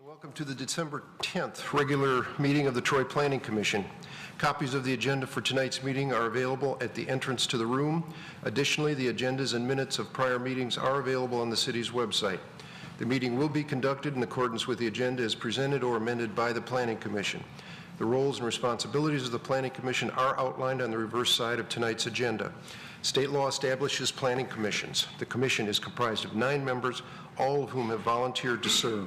Welcome to the December 10th regular meeting of the Troy Planning Commission. Copies of the agenda for tonight's meeting are available at the entrance to the room. Additionally, the agendas and minutes of prior meetings are available on the city's website. The meeting will be conducted in accordance with the agenda as presented or amended by the Planning Commission. The roles and responsibilities of the Planning Commission are outlined on the reverse side of tonight's agenda. State law establishes planning commissions. The commission is comprised of 9 members, all of whom have volunteered to serve.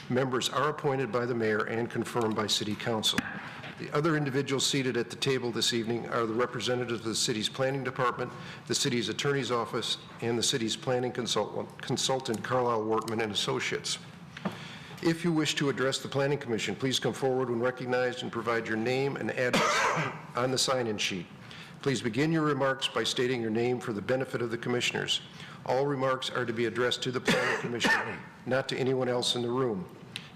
Members are appointed by the mayor and confirmed by city council. The other individuals seated at the table this evening are the representatives of the city's planning department, the city's attorney's office, and the city's planning consultant Carlisle Wortman and Associates. If you wish to address the Planning Commission, please come forward when recognized and provide your name and address on the sign-in sheet. Please begin your remarks by stating your name for the benefit of the commissioners. All remarks are to be addressed to the Planning Commission, not to anyone else in the room.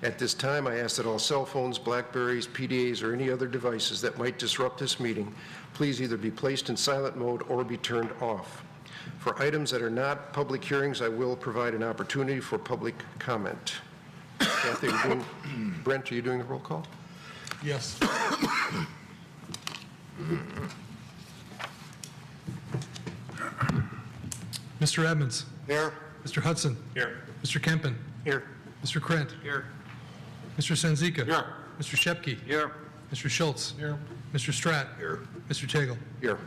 At this time, I ask that all cell phones, Blackberries, PDAs, or any other devices that might disrupt this meeting, please either be placed in silent mode or be turned off. For items that are not public hearings, I will provide an opportunity for public comment. Kathy, Brent, are you doing the roll call? Yes. Mr. Edmonds. Here. Mr. Hudson. Here. Mr. Kempen. Here. Mr. Krent. Here. Mr. Sanzika. Here. Mr. Shepke. Here. Mr. Schultz. Here. Mr. Stratt. Here. Mr. Tagle. Here.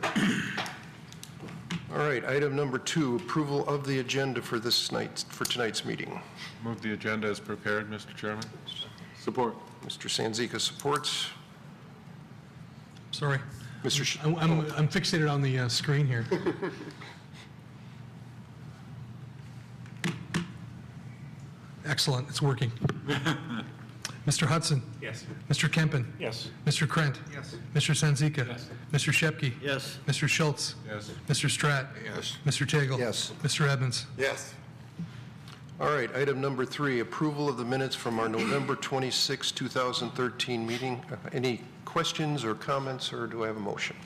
All right, item number 2, approval of the agenda for tonight's meeting. Move the agenda as prepared, Mr. Chairman. Support. Mr. Sanzika supports. Sorry. Mr. I'm fixated on the screen here. Excellent, it's working. Mr. Hudson. Yes. Mr. Kempen. Yes. Mr. Krent. Yes. Mr. Sanzika. Yes. Mr. Shepke. Yes. Mr. Schultz. Yes. Mr. Stratt. Yes. Mr. Tagle. Yes. Mr. Edmonds. Yes. All right, item number 3, approval of the minutes from our November 26, 2013 meeting. Any questions or comments, or do I have a motion?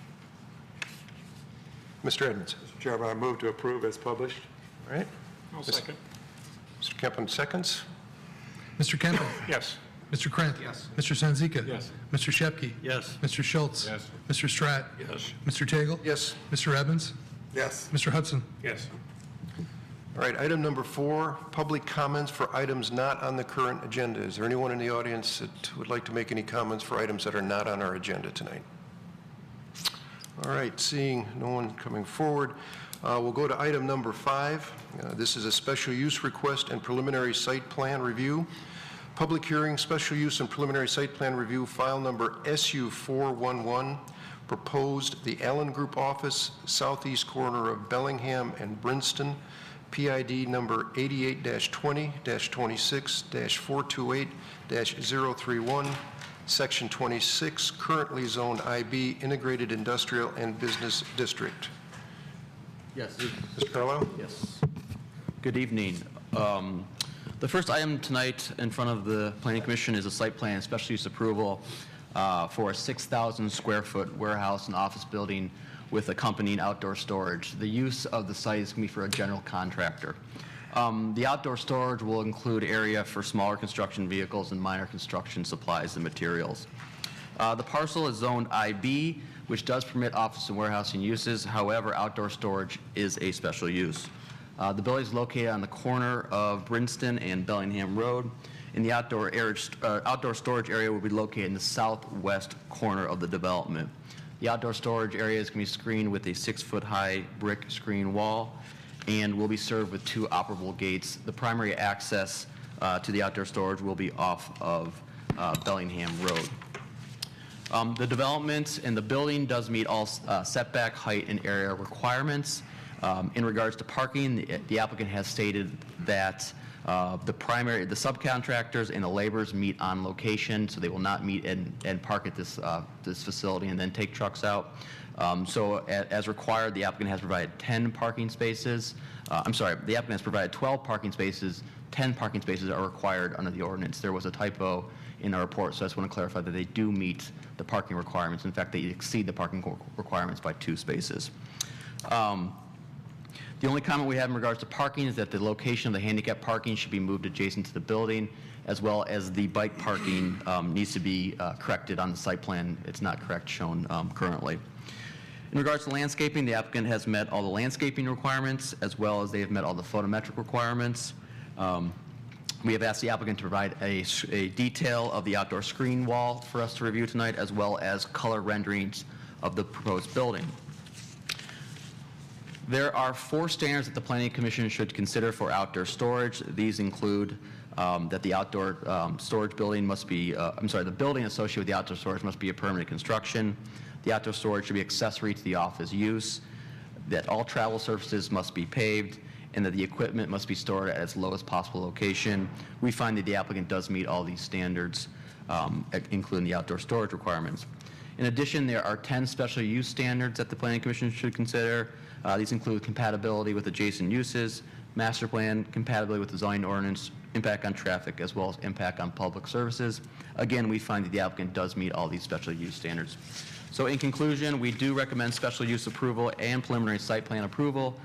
Mr. Edmonds. Mr. Chairman, I move to approve as published. All right. I'll second. Mr. Kempen seconds. Mr. Kempen. Yes. Mr. Krent. Yes. Mr. Sanzika. Yes. Mr. Shepke. Yes. Mr. Schultz. Yes. Mr. Stratt. Yes. Mr. Tagle. Yes. Mr. Edmonds. Yes. Mr. Hudson. Yes. All right, item number 4, public comments for items not on the current agenda. Is there anyone in the audience that would like to make any comments for items that are not on our agenda tonight? All right, seeing no one coming forward, we'll go to item number 5. This is a special use request and preliminary site plan review. Public hearing, special use and preliminary site plan review, file number SU411, proposed the Allen Group office, southeast corner of Bellingham and Brinston, PID number 88-20-26-428-031, Section 26, currently zoned IB, Integrated Industrial and Business District. Yes. Mr. Carlisle? Yes. Good evening. The first item tonight in front of the Planning Commission is a site plan special use approval for a 6,000 square foot warehouse and office building with accompanying outdoor storage. The use of the site is going to be for a general contractor. The outdoor storage will include area for smaller construction vehicles and minor construction supplies and materials. The parcel is zoned IB, which does permit office and warehousing uses. However, outdoor storage is a special use. The building is located on the corner of Brinston and Bellingham Road, and the outdoor storage area will be located in the southwest corner of the development. The outdoor storage area is going to be screened with a 6-foot-high brick screen wall and will be served with 2 operable gates. The primary access to the outdoor storage will be off of Bellingham Road. The development and the building does meet all setback, height, and area requirements. In regards to parking, the applicant has stated that the subcontractors and the laborers meet on location, so they will not meet and park at this facility and then take trucks out. So as required, the applicant has provided 10 parking spaces. The applicant has provided 12 parking spaces. 10 parking spaces are required under the ordinance. There was a typo in our report, so I just want to clarify that they do meet the parking requirements. In fact, they exceed the parking requirements by 2 spaces. The only comment we have in regards to parking is that the location of the handicap parking should be moved adjacent to the building, as well as the bike parking needs to be corrected on the site plan. It's not correct shown currently. In regards to landscaping, the applicant has met all the landscaping requirements, as well as they have met all the photometric requirements. We have asked the applicant to provide a detail of the outdoor screen wall for us to review tonight, as well as color renderings of the proposed building. There are 4 standards that the Planning Commission should consider for outdoor storage. These include that the outdoor storage building must be, the building associated with the outdoor storage must be a permanent construction. The outdoor storage should be accessory to the office use, that all travel surfaces must be paved, and that the equipment must be stored at its lowest possible location. We find that the applicant does meet all these standards, including the outdoor storage requirements. In addition, there are 10 special use standards that the Planning Commission should consider. These include compatibility with adjacent uses, master plan, compatibility with the zoning ordinance, impact on traffic, as well as impact on public services. Again, we find that the applicant does meet all these special use standards. So in conclusion, we do recommend special use approval and preliminary site plan approval,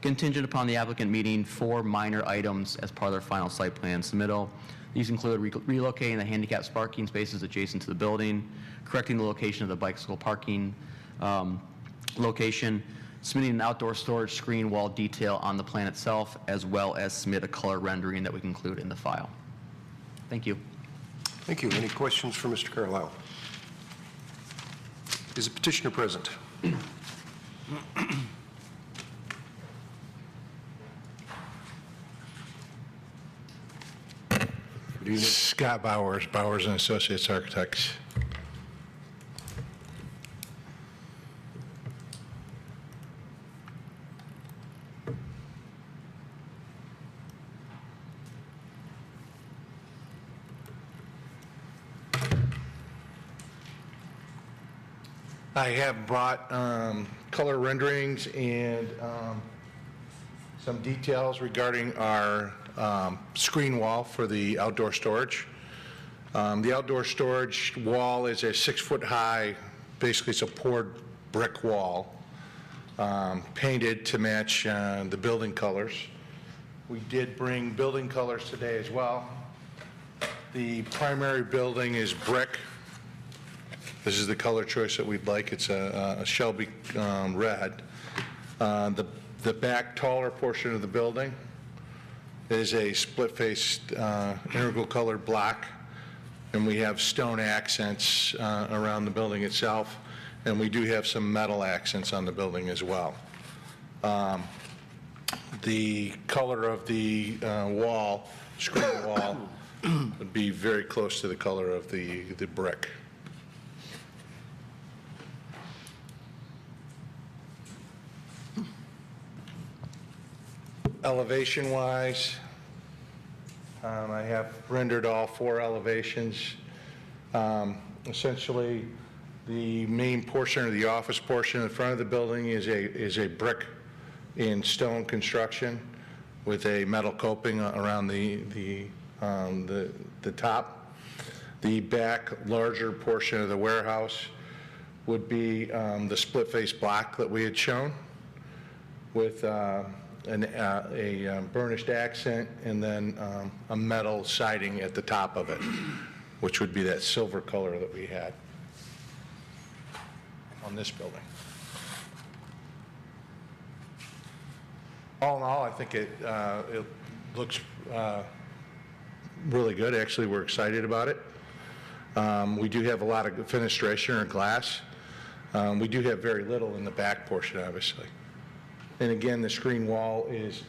contingent upon the applicant meeting 4 minor items as part of their final site plan submittal. These include relocating the handicap parking spaces adjacent to the building, correcting the location of the bicycle parking location, submitting an outdoor storage screen wall detail on the plan itself, as well as submit a color rendering that we can include in the file. Thank you. Thank you. Any questions for Mr. Carlisle? Is the petitioner present? Good evening. Scott Bowers, Bowers and Associates Architects. I have brought color renderings and some details regarding our screen wall for the outdoor storage. The outdoor storage wall is a 6-foot-high, basically it's a poured brick wall, painted to match the building colors. We did bring building colors today as well. The primary building is brick. This is the color choice that we'd like. It's a Shelby red. The back taller portion of the building is a split-faced integral colored block, and we have stone accents around the building itself, and we do have some metal accents on the building as well. The color of the wall, screen wall, would be very close to the color of the brick. Elevation-wise, I have rendered all 4 elevations. Essentially, the main portion of the office portion in front of the building is a brick and stone construction with a metal coping around the top. The back, larger portion of the warehouse would be the split-face block that we had shown with a burnished accent and then a metal siding at the top of it, which would be that silver color that we had on this building. All in all, I think it looks really good. Actually, we're excited about it. We do have a lot of fenestration or glass. We do have very little in the back portion, obviously. And again, the screen wall is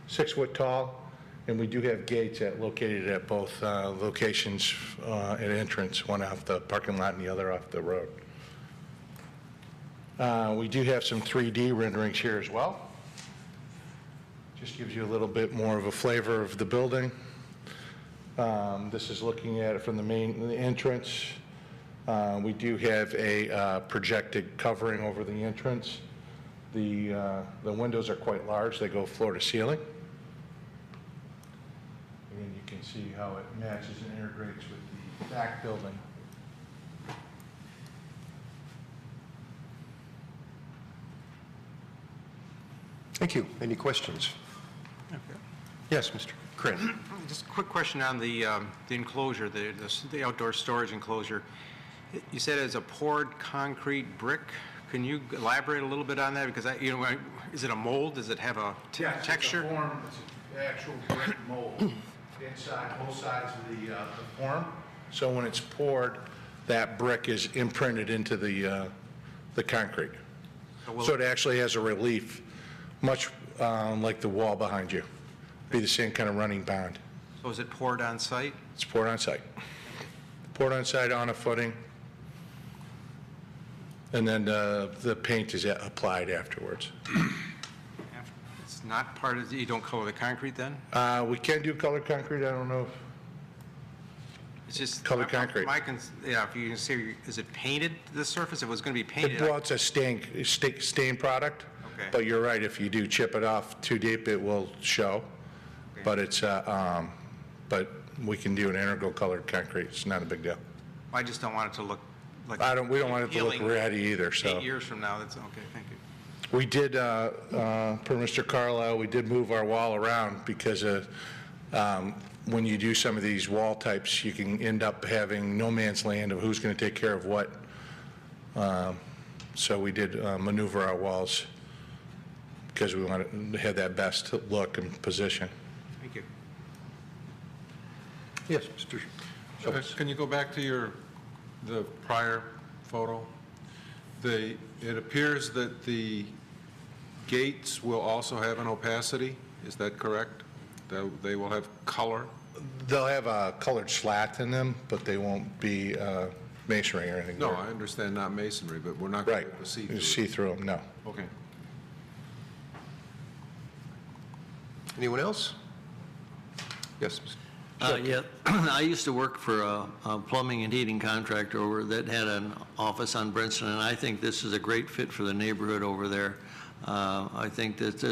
6 foot tall, and we do have gates located at both locations at entrance, one off the parking lot and the other off the road. We do have some 3D renderings here as well. Just gives you a little bit more of a flavor of the building. This is looking at it from the entrance. We do have a projected covering over the entrance. The windows are quite large. They go floor to ceiling. And you can see how it matches and integrates with the back building. Thank you. Any questions? Yes, Mr. Krantz. Just a quick question on the enclosure, the outdoor storage enclosure. You said it's a poured concrete brick. Can you elaborate a little bit on that? Because is it a mold? Does it have a texture? It's a form, it's an actual brick mold inside both sides of the form. So when it's poured, that brick is imprinted into the concrete. So it actually has a relief, much like the wall behind you. Be the same kind of running bond. So is it poured on site? It's poured on site. Poured on site on a footing, and then the paint is applied afterwards. It's not part of, you don't color the concrete then? We can do colored concrete, I don't know if It's just. Colored concrete. Yeah, if you can see, is it painted, the surface? If it was going to be painted. Well, it's a stain product, Okay. but you're right, if you do chip it off too deep, it will show. Okay. But it's, but we can do an integral colored concrete, it's not a big deal. I just don't want it to look like. We don't want it to look appealing ratty either, so. 8 years from now, that's, okay, thank you. We did, per Mr. Carlisle, we did move our wall around because when you do some of these wall types, you can end up having no man's land of who's going to take care of what. So we did maneuver our walls because we wanted to have that best look and position. Thank you. Yes, Mr. Schultz. Can you go back to the prior photo? It appears that the gates will also have an opacity, is that correct? They will have color? They'll have a colored slat in them, but they won't be masonry or anything. No, there. I understand not masonry, but we're not going to Right, be able to see you through it. see through them, no. Okay. Anyone else? Yes, Mr. Yeah, I used to work for a plumbing and heating contractor over that had an office on Brinson, and I think this is a great fit for the neighborhood over there. I think that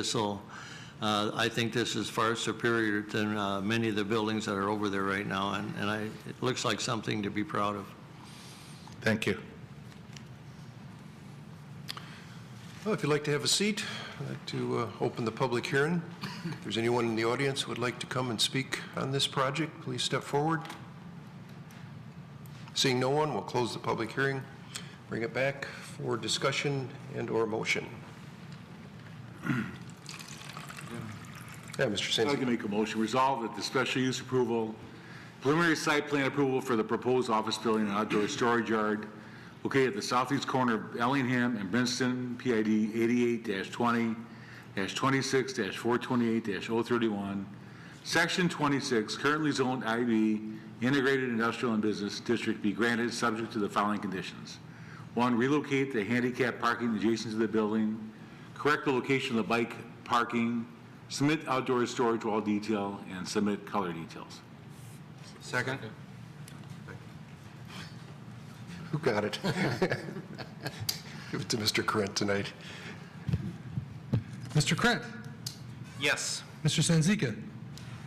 I think this is far superior to many of the buildings that are over there right now, and it looks like something to be proud of. Thank you. Well, if you'd like to have a seat, I'd like to open the public hearing. If there's anyone in the audience who would like to come and speak on this project, please step forward. Seeing no one, we'll close the public hearing, bring it back for discussion and/or motion. Yeah, Mr. I'd like to Senzi. make a motion, resolve that the special use approval, preliminary site plan approval for the proposed office building and outdoor storage yard located at the southeast corner of Ellingham and Princeton, PID 88-20-26-428-031, Section 26, currently zoned IB, Integrated Industrial and Business District, be granted subject to the following conditions. 1, relocate the handicap parking adjacent to the building, correct the location of the bike parking, submit outdoor storage wall detail, and submit color details. Second? Who got it? Give it to Mr. Krent tonight. Mr. Krent. Yes. Mr. Sanzika.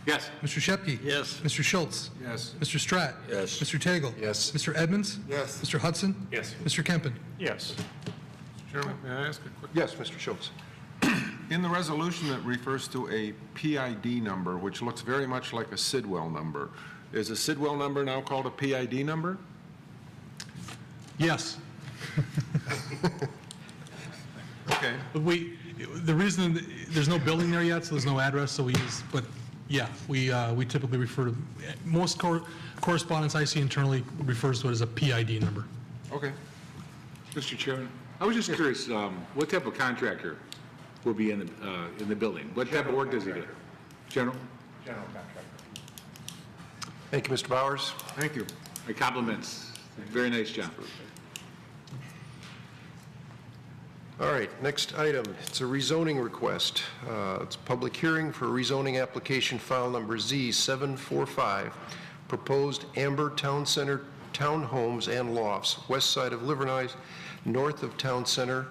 Yes. Mr. Shepke. Yes. Mr. Schultz. Yes. Mr. Stratt. Yes. Mr. Tagle. Yes. Mr. Edmonds. Yes. Mr. Hudson. Yes. Mr. Kempen. Yes. Mr. Chairman, may I ask a quick? Yes, Mr. Schultz. In the resolution, it refers to a PID number, which looks very much like a Sidwell number. Is a Sidwell number now called a PID number? Yes. Okay. The reason, there's no building there yet, so there's no address, so we use, but yeah, we typically refer to, most correspondence I see internally refers to it as a PID number. Okay. Mr. Chairman, I was just curious, what type of contractor will be in the building? What type of work does he do? General? General contractor. Thank you, Mr. Bowers. Thank you. My compliments. Very nice job. All right, next item, it's a rezoning request. It's a public hearing for rezoning application file number Z745, proposed Amber Town Center townhomes and lofts, west side of Livernois, north of Town Center,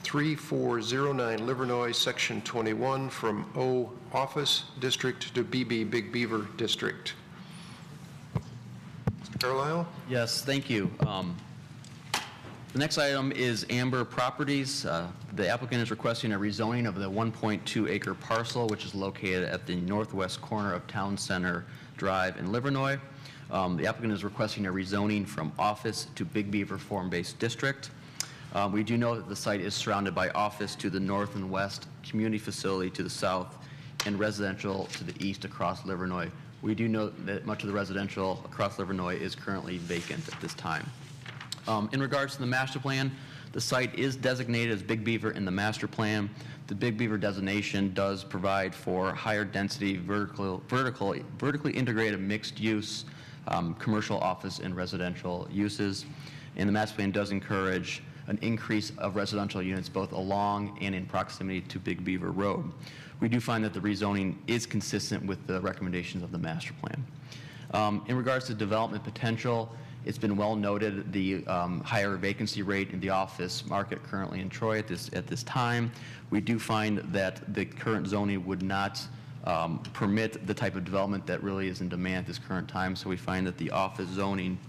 3409 Livernois, Section 21, from O Office District to BB Big Beaver District. Mr. Carlisle? Yes, thank you. The next item is Amber Properties. The applicant is requesting a rezoning of the 1.2-acre parcel, which is located at the northwest corner of Town Center Drive in Livernois. The applicant is requesting a rezoning from office to Big Beaver Form-Based District. We do know that the site is surrounded by office to the north and west, community facility to the south, and residential to the east across Livernois. We do know that much of the residential across Livernois is currently vacant at this time. In regards to the master plan, the site is designated as Big Beaver in the master plan. The Big Beaver designation does provide for higher density, vertically integrated mixed use, commercial office and residential uses. And the master plan does encourage an increase of residential units both along and in proximity to Big Beaver Road. We do find that the rezoning is consistent with the recommendations of the master plan. In regards to development potential, it's been well noted the higher vacancy rate in the office market currently in Troy at this time. We do find that the current zoning would not permit the type of development that really is in demand at this current time. So we find that the office zoning,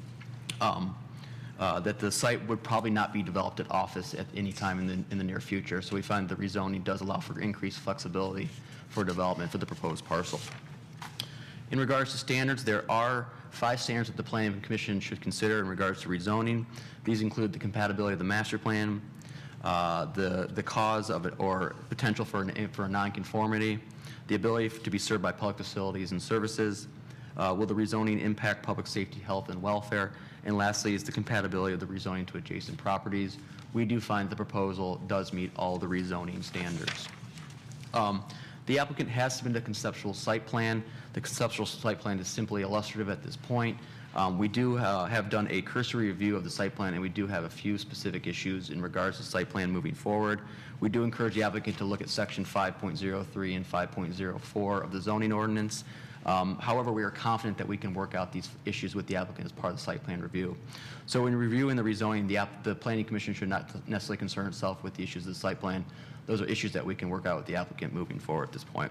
that the site would probably not be developed at office at any time in the near future. So we find the rezoning does allow for increased flexibility for development for the proposed parcel. In regards to standards, there are 5 standards that the Planning Commission should consider in regards to rezoning. These include the compatibility of the master plan, the cause of it or potential for a nonconformity, the ability to be served by public facilities and services, will the rezoning impact public safety, health, and welfare, and lastly is the compatibility of the rezoning to adjacent properties. We do find the proposal does meet all the rezoning standards. The applicant has submitted a conceptual site plan. The conceptual site plan is simply illustrative at this point. We do have done a cursory review of the site plan, and we do have a few specific issues in regards to site plan moving forward. We do encourage the applicant to look at section 5.03 and 5.04 of the zoning ordinance. However, we are confident that we can work out these issues with the applicant as part of the site plan review. So in reviewing the rezoning, the Planning Commission should not necessarily concern itself with the issues of the site plan. Those are issues that we can work out with the applicant moving forward at this point.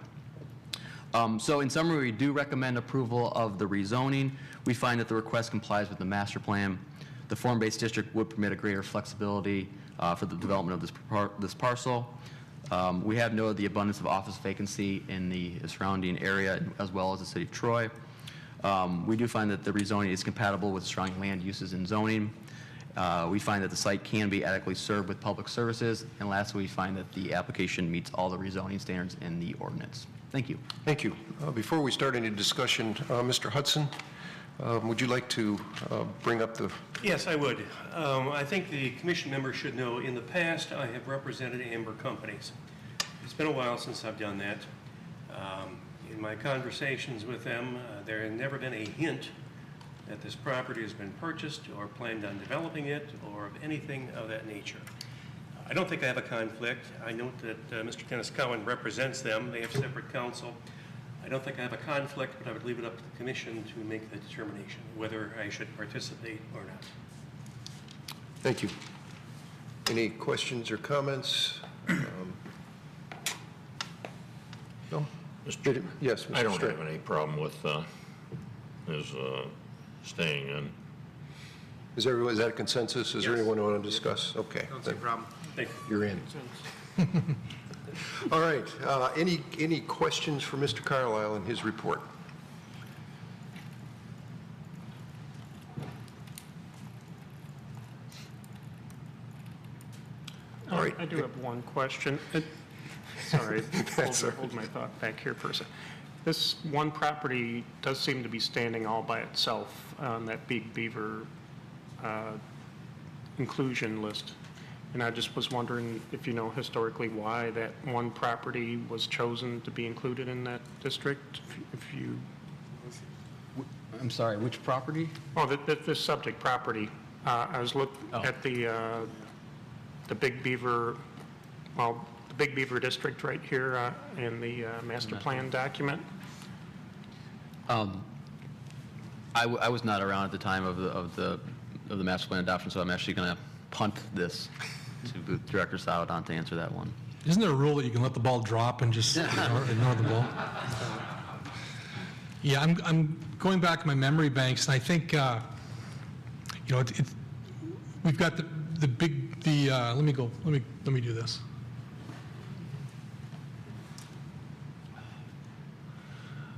So in summary, we do recommend approval of the rezoning. We find that the request complies with the master plan. The form-based district would permit a greater flexibility for the development of this parcel. We have noted the abundance of office vacancy in the surrounding area as well as the city of Troy. We do find that the rezoning is compatible with surrounding land uses and zoning. We find that the site can be adequately served with public services. And lastly, we find that the application meets all the rezoning standards in the ordinance. Thank you. Thank you. Before we start any discussion, Mr. Hudson, would you like to bring up the... Yes, I would. I think the commission members should know in the past I have represented Amber companies. It's been a while since I've done that. In my conversations with them, there has never been a hint that this property has been purchased or planned on developing it or of anything of that nature. I don't think I have a conflict. I note that Mr. Dennis Cowan represents them. They have separate counsel. I don't think I have a conflict, but I would leave it up to the commission to make the determination whether I should participate or not. Thank you. Any questions or comments? No? Yes, Mr. I don't Stratton. have any problem with his staying in. Is that a consensus? Is there Yes. anyone who want to discuss? Okay. Don't see a problem. Thank you. You're in. All right. Any questions for Mr. Carlisle and his report? All right. I do have one question. Sorry, That's all right. hold my thought back here for a second. This one property does seem to be standing all by itself on that Big Beaver inclusion list. And I just was wondering if you know historically why that one property was chosen to be included in that district? If you, I'm sorry, which property? oh, this subject property, I was looking at the Big Beaver, well, the Big Beaver district right here in the master plan document. I was not around at the time of the master plan adoption, so I'm actually going to punt this to Director Saladon to answer that one. Isn't there a rule that you can let the ball drop and just ignore the ball? Yeah, I'm going back to my memory banks, and I think, we've got let me do this.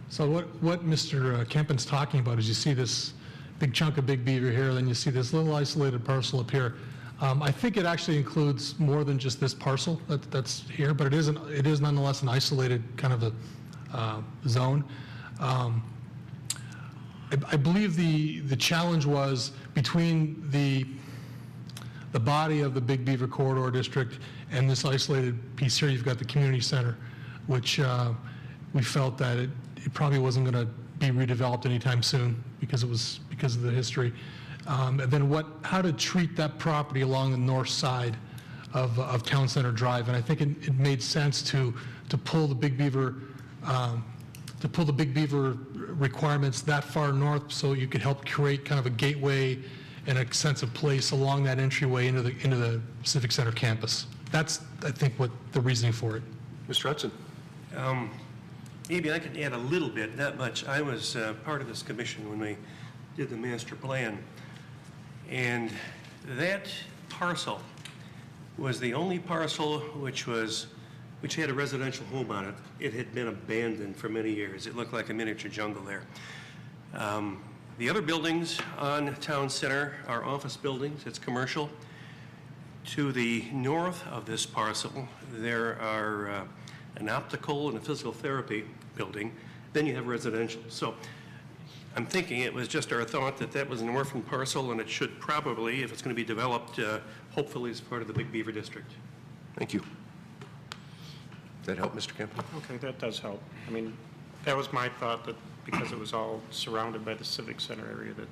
So what Mr. Kempen's talking about is you see this big chunk of Big Beaver here, then you see this little isolated parcel up here. I think it actually includes more than just this parcel that's here, but it is nonetheless an isolated kind of a zone. I believe the challenge was between the body of the Big Beaver Corridor District and this isolated piece here. You've got the community center, which we felt that it probably wasn't going to be redeveloped anytime soon because of the history. And then how to treat that property along the north side of Town Center Drive. And I think it made sense to pull the Big Beaver requirements that far north so you could help create kind of a gateway and a sense of place along that entryway into the Civic Center campus. That's, I think, what the reasoning for it. Mr. Hudson? Maybe I could add a little bit, not much. I was part of this commission when we did the master plan. And that parcel was the only parcel which had a residential home on it. It had been abandoned for many years. It looked like a miniature jungle there. The other buildings on Town Center are office buildings. It's commercial. To the north of this parcel, there are an optical and a physical therapy building. Then you have residential. So I'm thinking it was just our thought that was an orphan parcel, and it should probably, if it's going to be developed, hopefully as part of the Big Beaver District. Thank you. Does that help, Mr. Kempen? Okay, that does help. I mean, that was my thought, that because it was all surrounded by the Civic Center area, that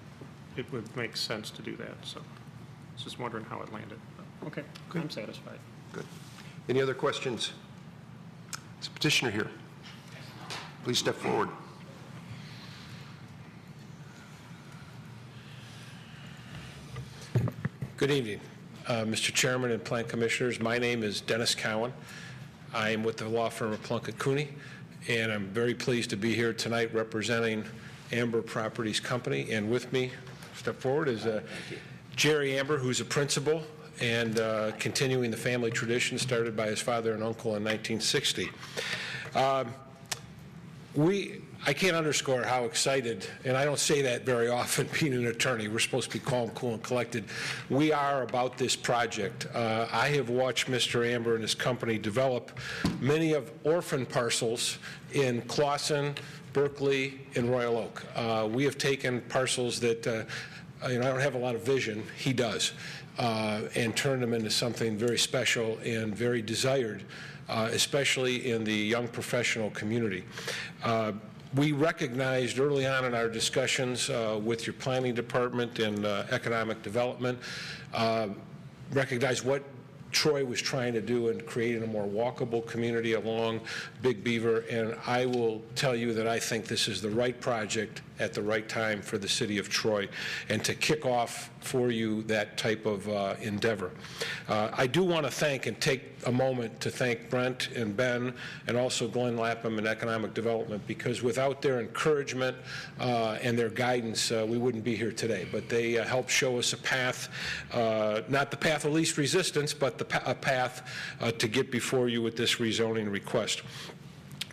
it would make sense to do that. So I was just wondering how it landed. Okay, I'm satisfied. Good. Any other questions? Is the petitioner here? Please step forward. Good evening, Mr. Chairman and Plant Commissioners. My name is Dennis Cowan. I am with the law firm of Plunkett Cooney, and I'm very pleased to be here tonight representing Amber Properties Company. And with me, step forward, is Jerry Amber, who's a principal and continuing the family tradition started by his father and uncle in 1960. I can't underscore how excited, and I don't say that very often being an attorney, we're supposed to be calm, cool, and collected, we are about this project. I have watched Mr. Amber and his company develop many of orphan parcels in Clawson, Berkeley, and Royal Oak. We have taken parcels that, I don't have a lot of vision, he does, and turned them into something very special and very desired, especially in the young professional community. We recognized early on in our discussions with your planning department and economic development, recognized what Troy was trying to do in creating a more walkable community along Big Beaver, and I will tell you that I think this is the right project at the right time for the city of Troy, and to kick off for you that type of endeavor. I do want to thank and take a moment to thank Brent and Ben and also Glenn Lapham in Economic Development, because without their encouragement and their guidance, we wouldn't be here today. But they helped show us a path, not the path of least resistance, but a path to get before you with this rezoning request.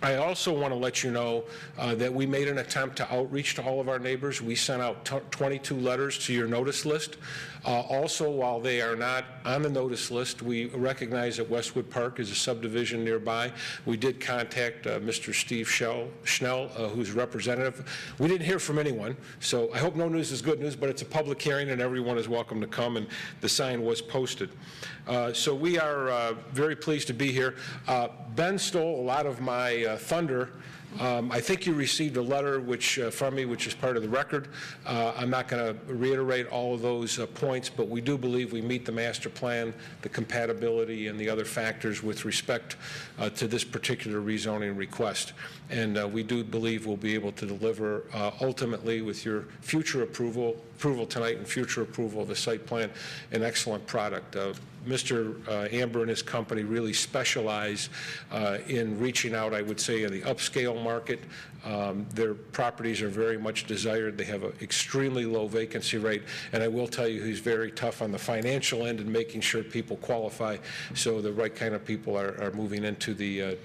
I also want to let you know that we made an attempt to outreach to all of our neighbors. We sent out 22 letters to your notice list. Also, while they are not on the notice list, we recognize that Westwood Park is a subdivision nearby. We did contact Mr. Steve Schnell, who's representative. We didn't hear from anyone, so I hope no news is good news, but it's a public hearing and everyone is welcome to come, and the sign was posted. So we are very pleased to be here. Ben stole a lot of my thunder. I think you received a letter from me, which is part of the record. I'm not going to reiterate all of those points, but we do believe we meet the master plan, the compatibility, and the other factors with respect to this particular rezoning request. And we do believe we'll be able to deliver ultimately with your future approval tonight and future approval of the site plan, an excellent product. Mr. Amber and his company really specialize in reaching out, I would say, in the upscale market. Their properties are very much desired. They have an extremely low vacancy rate, and I will tell you, he's very tough on the financial end and making sure people qualify, so the right kind of people are moving into the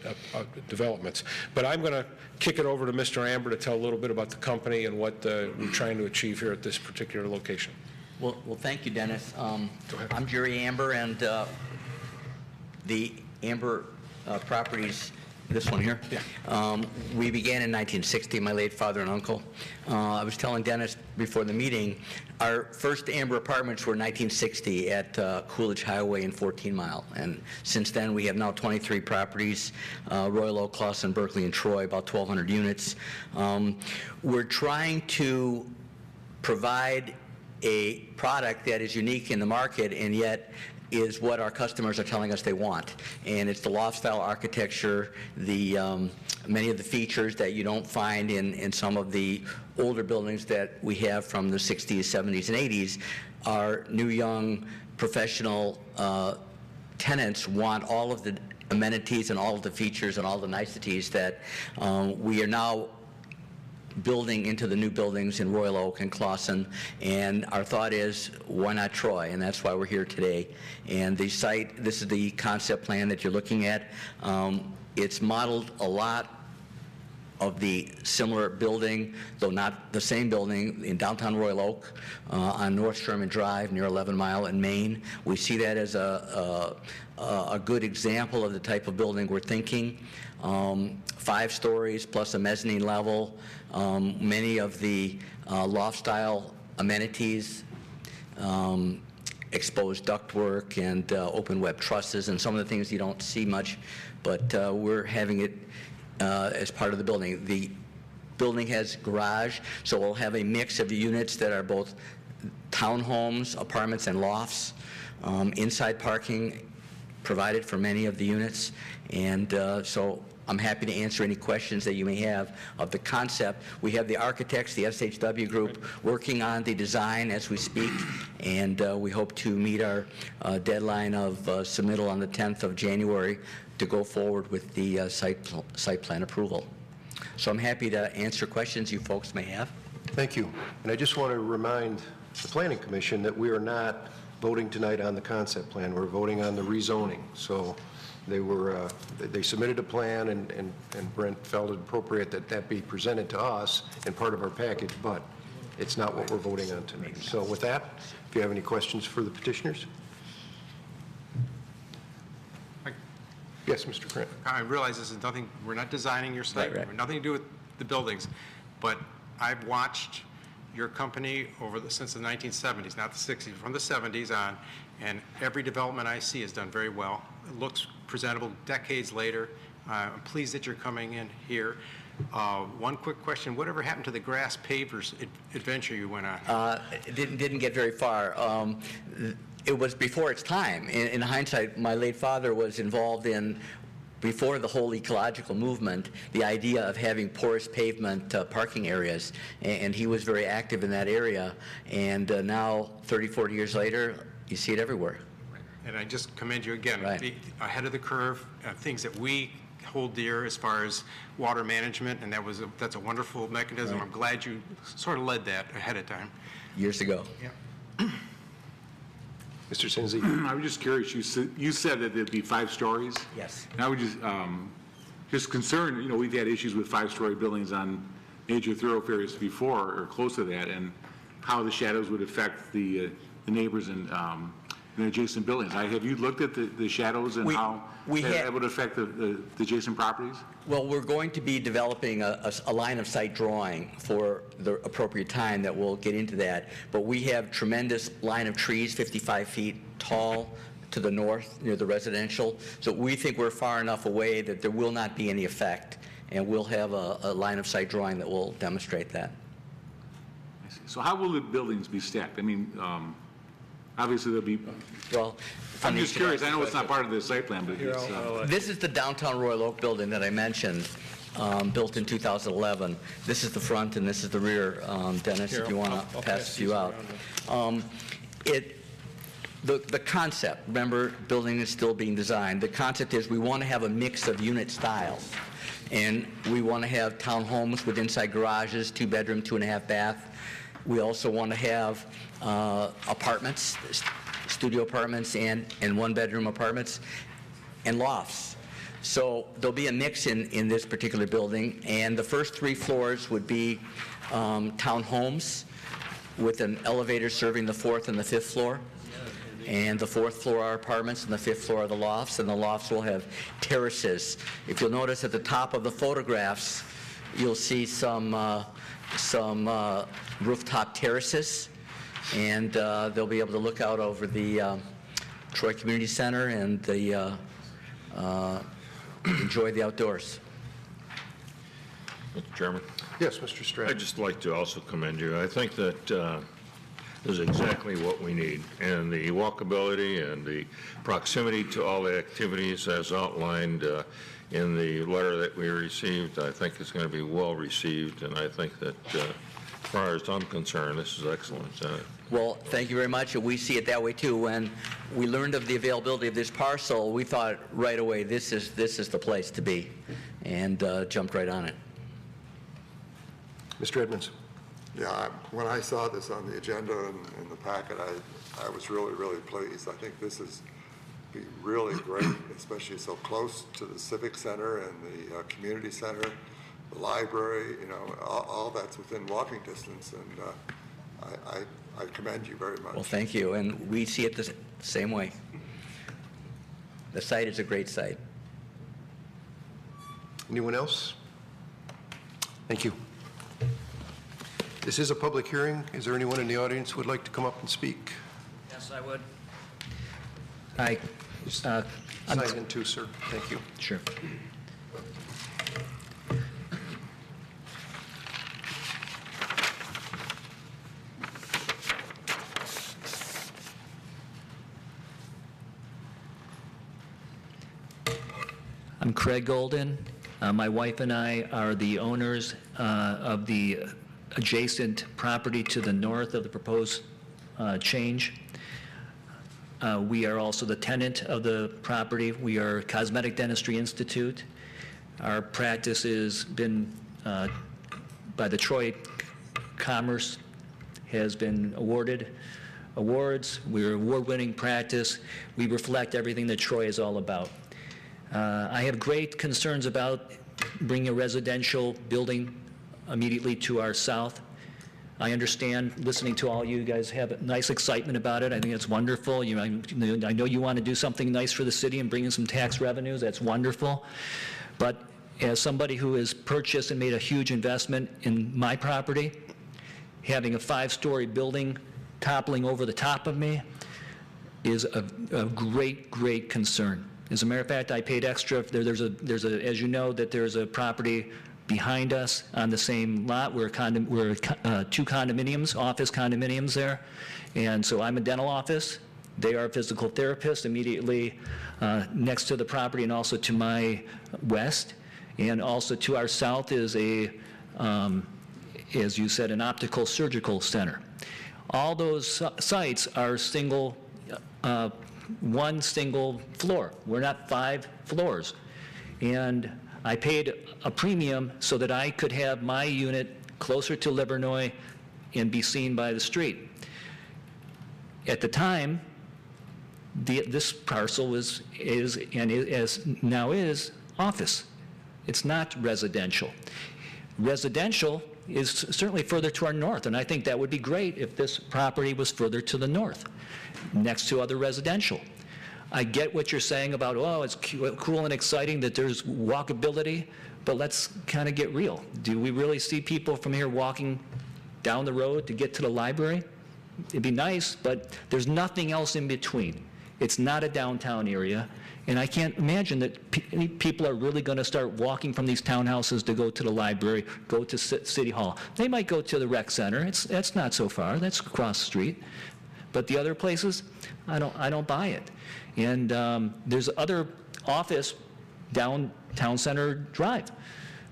developments. But I'm going to kick it over to Mr. Amber to tell a little bit about the company and what we're trying to achieve here at this particular location. Well, thank you, Dennis. I'm Jerry Amber, and the Amber Properties, this one here, we began in 1960, my late father and uncle. I was telling Dennis before the meeting, our first Amber Apartments were 1960 at Coolidge Highway and 14 Mile, and since then we have now 23 properties, Royal Oak, Clawson, Berkeley, and Troy, about 1,200 units. We're trying to provide a product that is unique in the market and yet is what our customers are telling us they want. And it's the loft-style architecture, the many of the features that you don't find in some of the older buildings that we have from the 60s, 70s, and 80s. Our new, young, professional tenants want all of the amenities and all of the features and all the niceties that we are now building into the new buildings in Royal Oak and Clawson, and our thought is, why not Troy? And that's why we're here today. And the site, this is the concept plan that you're looking at. It's modeled a lot of the similar building, though not the same building, in downtown Royal Oak on North Sherman Drive near 11 Mile in Maine. We see that as a good example of the type of building we're thinking. 5 stories plus a mezzanine level, many of the loft-style amenities, exposed ductwork and open web trusses, and some of the things you don't see much, but we're having it as part of the building. The building has garage, so we'll have a mix of units that are both townhomes, apartments, and lofts. Inside parking provided for many of the units, and so I'm happy to answer any questions that you may have of the concept. We have the architects, the SHW group, working on the design as we speak, and we hope to meet our deadline of submittal on the 10th of January to go forward with the site plan approval. So I'm happy to answer questions you folks may have. Thank you. And I just want to remind the Planning Commission that we are not voting tonight on the concept plan. We're voting on the rezoning. So they submitted a plan, and Brent felt it appropriate that that be presented to us in part of our package, but it's not what we're voting on tonight. So with that, if you have any questions for the petitioners? Yes, Mr. Grant. I realize this is nothing, we're not designing your site, Right. nothing to do with the buildings, but I've watched your company since the 1970s, not the 60s, from the 70s on, and every development I see is done very well. It looks presentable decades later. I'm pleased that you're coming in here. One quick question, whatever happened to the grass pavers adventure you went on? It didn't get very far. It was before its time. In hindsight, my late father was involved in, before the whole ecological movement, the idea of having porous pavement parking areas, and he was very active in that area. And now, 30, 40 years later, you see it everywhere. And I just commend you again, Right. ahead of the curve, things that we hold dear as far as water management, and that's a wonderful mechanism. Right. I'm glad you sort of led that ahead of time. Years ago. Yeah. Mr. Sinzi? I was just curious, you said that there'd be 5 stories? Yes. And I would just concerned, we've had issues with 5-story buildings on major thoroughfares before, or close to that, and how the shadows would affect the neighbors in adjacent buildings. Have you looked at the shadows and how that would affect the adjacent properties? Well, we're going to be developing a line of sight drawing for the appropriate time that we'll get into that. But we have tremendous line of trees, 55 feet tall, to the north near the residential. So we think we're far enough away that there will not be any effect. And we'll have a line of sight drawing that will demonstrate that. I see. So how will the buildings be stacked? I mean, obviously there'll be, Well, I'm just curious, I know it's not part of the site plan, but it's, this is the downtown Royal Oak building that I mentioned, built in 2011. This is the front and this is the rear, Dennis, if you want to pass a few out. The concept, remember, building is still being designed. The concept is we want to have a mix of unit styles. And we want to have townhomes with inside garages, 2-bedroom, 2.5-bath. We also want to have apartments, studio apartments and 1-bedroom apartments, and lofts. So there'll be a mix in this particular building, and the first 3 floors would be townhomes with an elevator serving the 4th and the 5th floor. And the 4th floor are apartments, and the 5th floor are the lofts, and the lofts will have terraces. If you'll notice at the top of the photographs, you'll see some rooftop terraces, and they'll be able to look out over the Troy Community Center and enjoy the outdoors. Mr. Chairman? Yes, Mr. I'd Stratton. just like to also commend you. I think that this is exactly what we need, and the walkability and the proximity to all the activities as outlined in the letter that we received, I think is going to be well received, and I think that as far as I'm concerned, this is excellent. Well, thank you very much. We see it that way too. When we learned of the availability of this parcel, we thought right away, this is the place to be, and jumped right on it. Mr. Edmonds. Yeah, when I saw this on the agenda and in the packet, I was really, really pleased. I think this is be really great, especially so close to the Civic Center and the Community Center, the library, you know, all that's within walking distance, and I commend you very much. Well, thank you, and we see it the same way. The site is a great site. Anyone else? Thank you. This is a public hearing. Is there anyone in the audience who would like to come up and speak? Yes, I would. Hi. Sign in too, sir. Thank you. Sure. I'm Craig Golden. My wife and I are the owners of the adjacent property to the north of the proposed change. We are also the tenant of the property. We are Cosmetic Dentistry Institute. Our practice has been, by the Troy Commerce, has been awarded awards. We're an award-winning practice. We reflect everything that Troy is all about. I have great concerns about bringing a residential building immediately to our south. I understand, listening to all you guys have a nice excitement about it. I think it's wonderful. I know you want to do something nice for the city and bring in some tax revenues. That's wonderful. But as somebody who has purchased and made a huge investment in my property, having a 5-story building toppling over the top of me is a great, great concern. As a matter of fact, I paid extra. There's a, as you know, that there's a property behind us on the same lot. We're 2 condominiums, office condominiums there. And so I'm a dental office. They are physical therapists immediately next to the property and also to my west. And also to our south is a, as you said, an optical surgical center. All those sites are single, one single floor. We're not 5 floors. And I paid a premium so that I could have my unit closer to Livernois and be seen by the street. At the time, this parcel now is office. It's not residential. Residential is certainly further to our north, and I think that would be great if this property was further to the north, next to other residential. I get what you're saying about, oh, it's cool and exciting that there's walkability, but let's kind of get real. Do we really see people from here walking down the road to get to the library? It'd be nice, but there's nothing else in between. It's not a downtown area, and I can't imagine that people are really going to start walking from these townhouses to go to the library, go to City Hall. They might go to the rec center. That's not so far. That's across the street. But the other places, I don't buy it. And there's other office down Town Center Drive,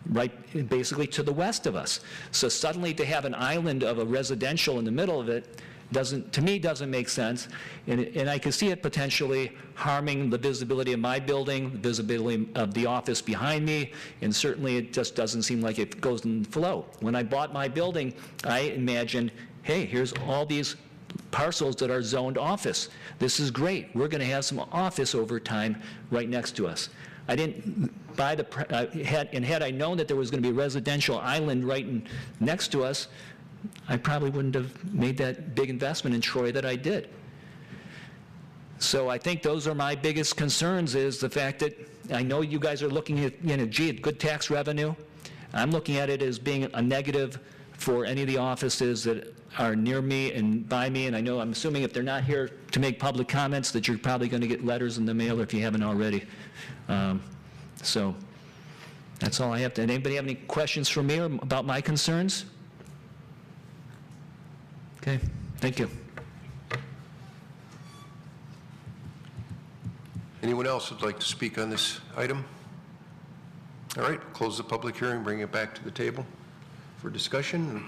right basically to the west of us. So suddenly to have an island of a residential in the middle of it to me, doesn't make sense. And I can see it potentially harming the visibility of my building, the visibility of the office behind me, and certainly it just doesn't seem like it goes in flow. When I bought my building, I imagined, hey, here's all these parcels that are zoned office. This is great. We're going to have some office over time right next to us. I didn't buy had I known that there was going to be a residential island right next to us, I probably wouldn't have made that big investment in Troy that I did. So I think those are my biggest concerns, is the fact that I know you guys are looking at, gee, good tax revenue. I'm looking at it as being a negative for any of the offices that are near me and by me, and I'm assuming if they're not here to make public comments that you're probably going to get letters in the mail if you haven't already. So that's all I have. Did anybody have any questions for me about my concerns? Okay, thank you. Anyone else would like to speak on this item? All right, close the public hearing, bring it back to the table for discussion.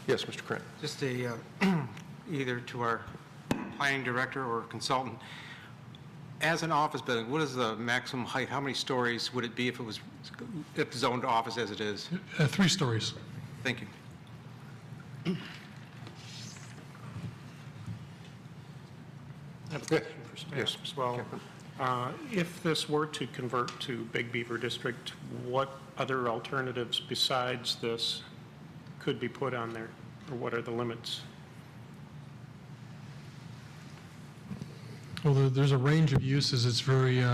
Yes, Mr. Krant. Just either to our planning director or consultant, as an office building, what is the maximum height? How many stories would it be if it's zoned office as it is? 3 stories. Thank you. I have a question for staff as well. If this were to convert to Big Beaver District, what other alternatives besides this could be put on there, or what are the limits? Well, there's a range of uses. It's very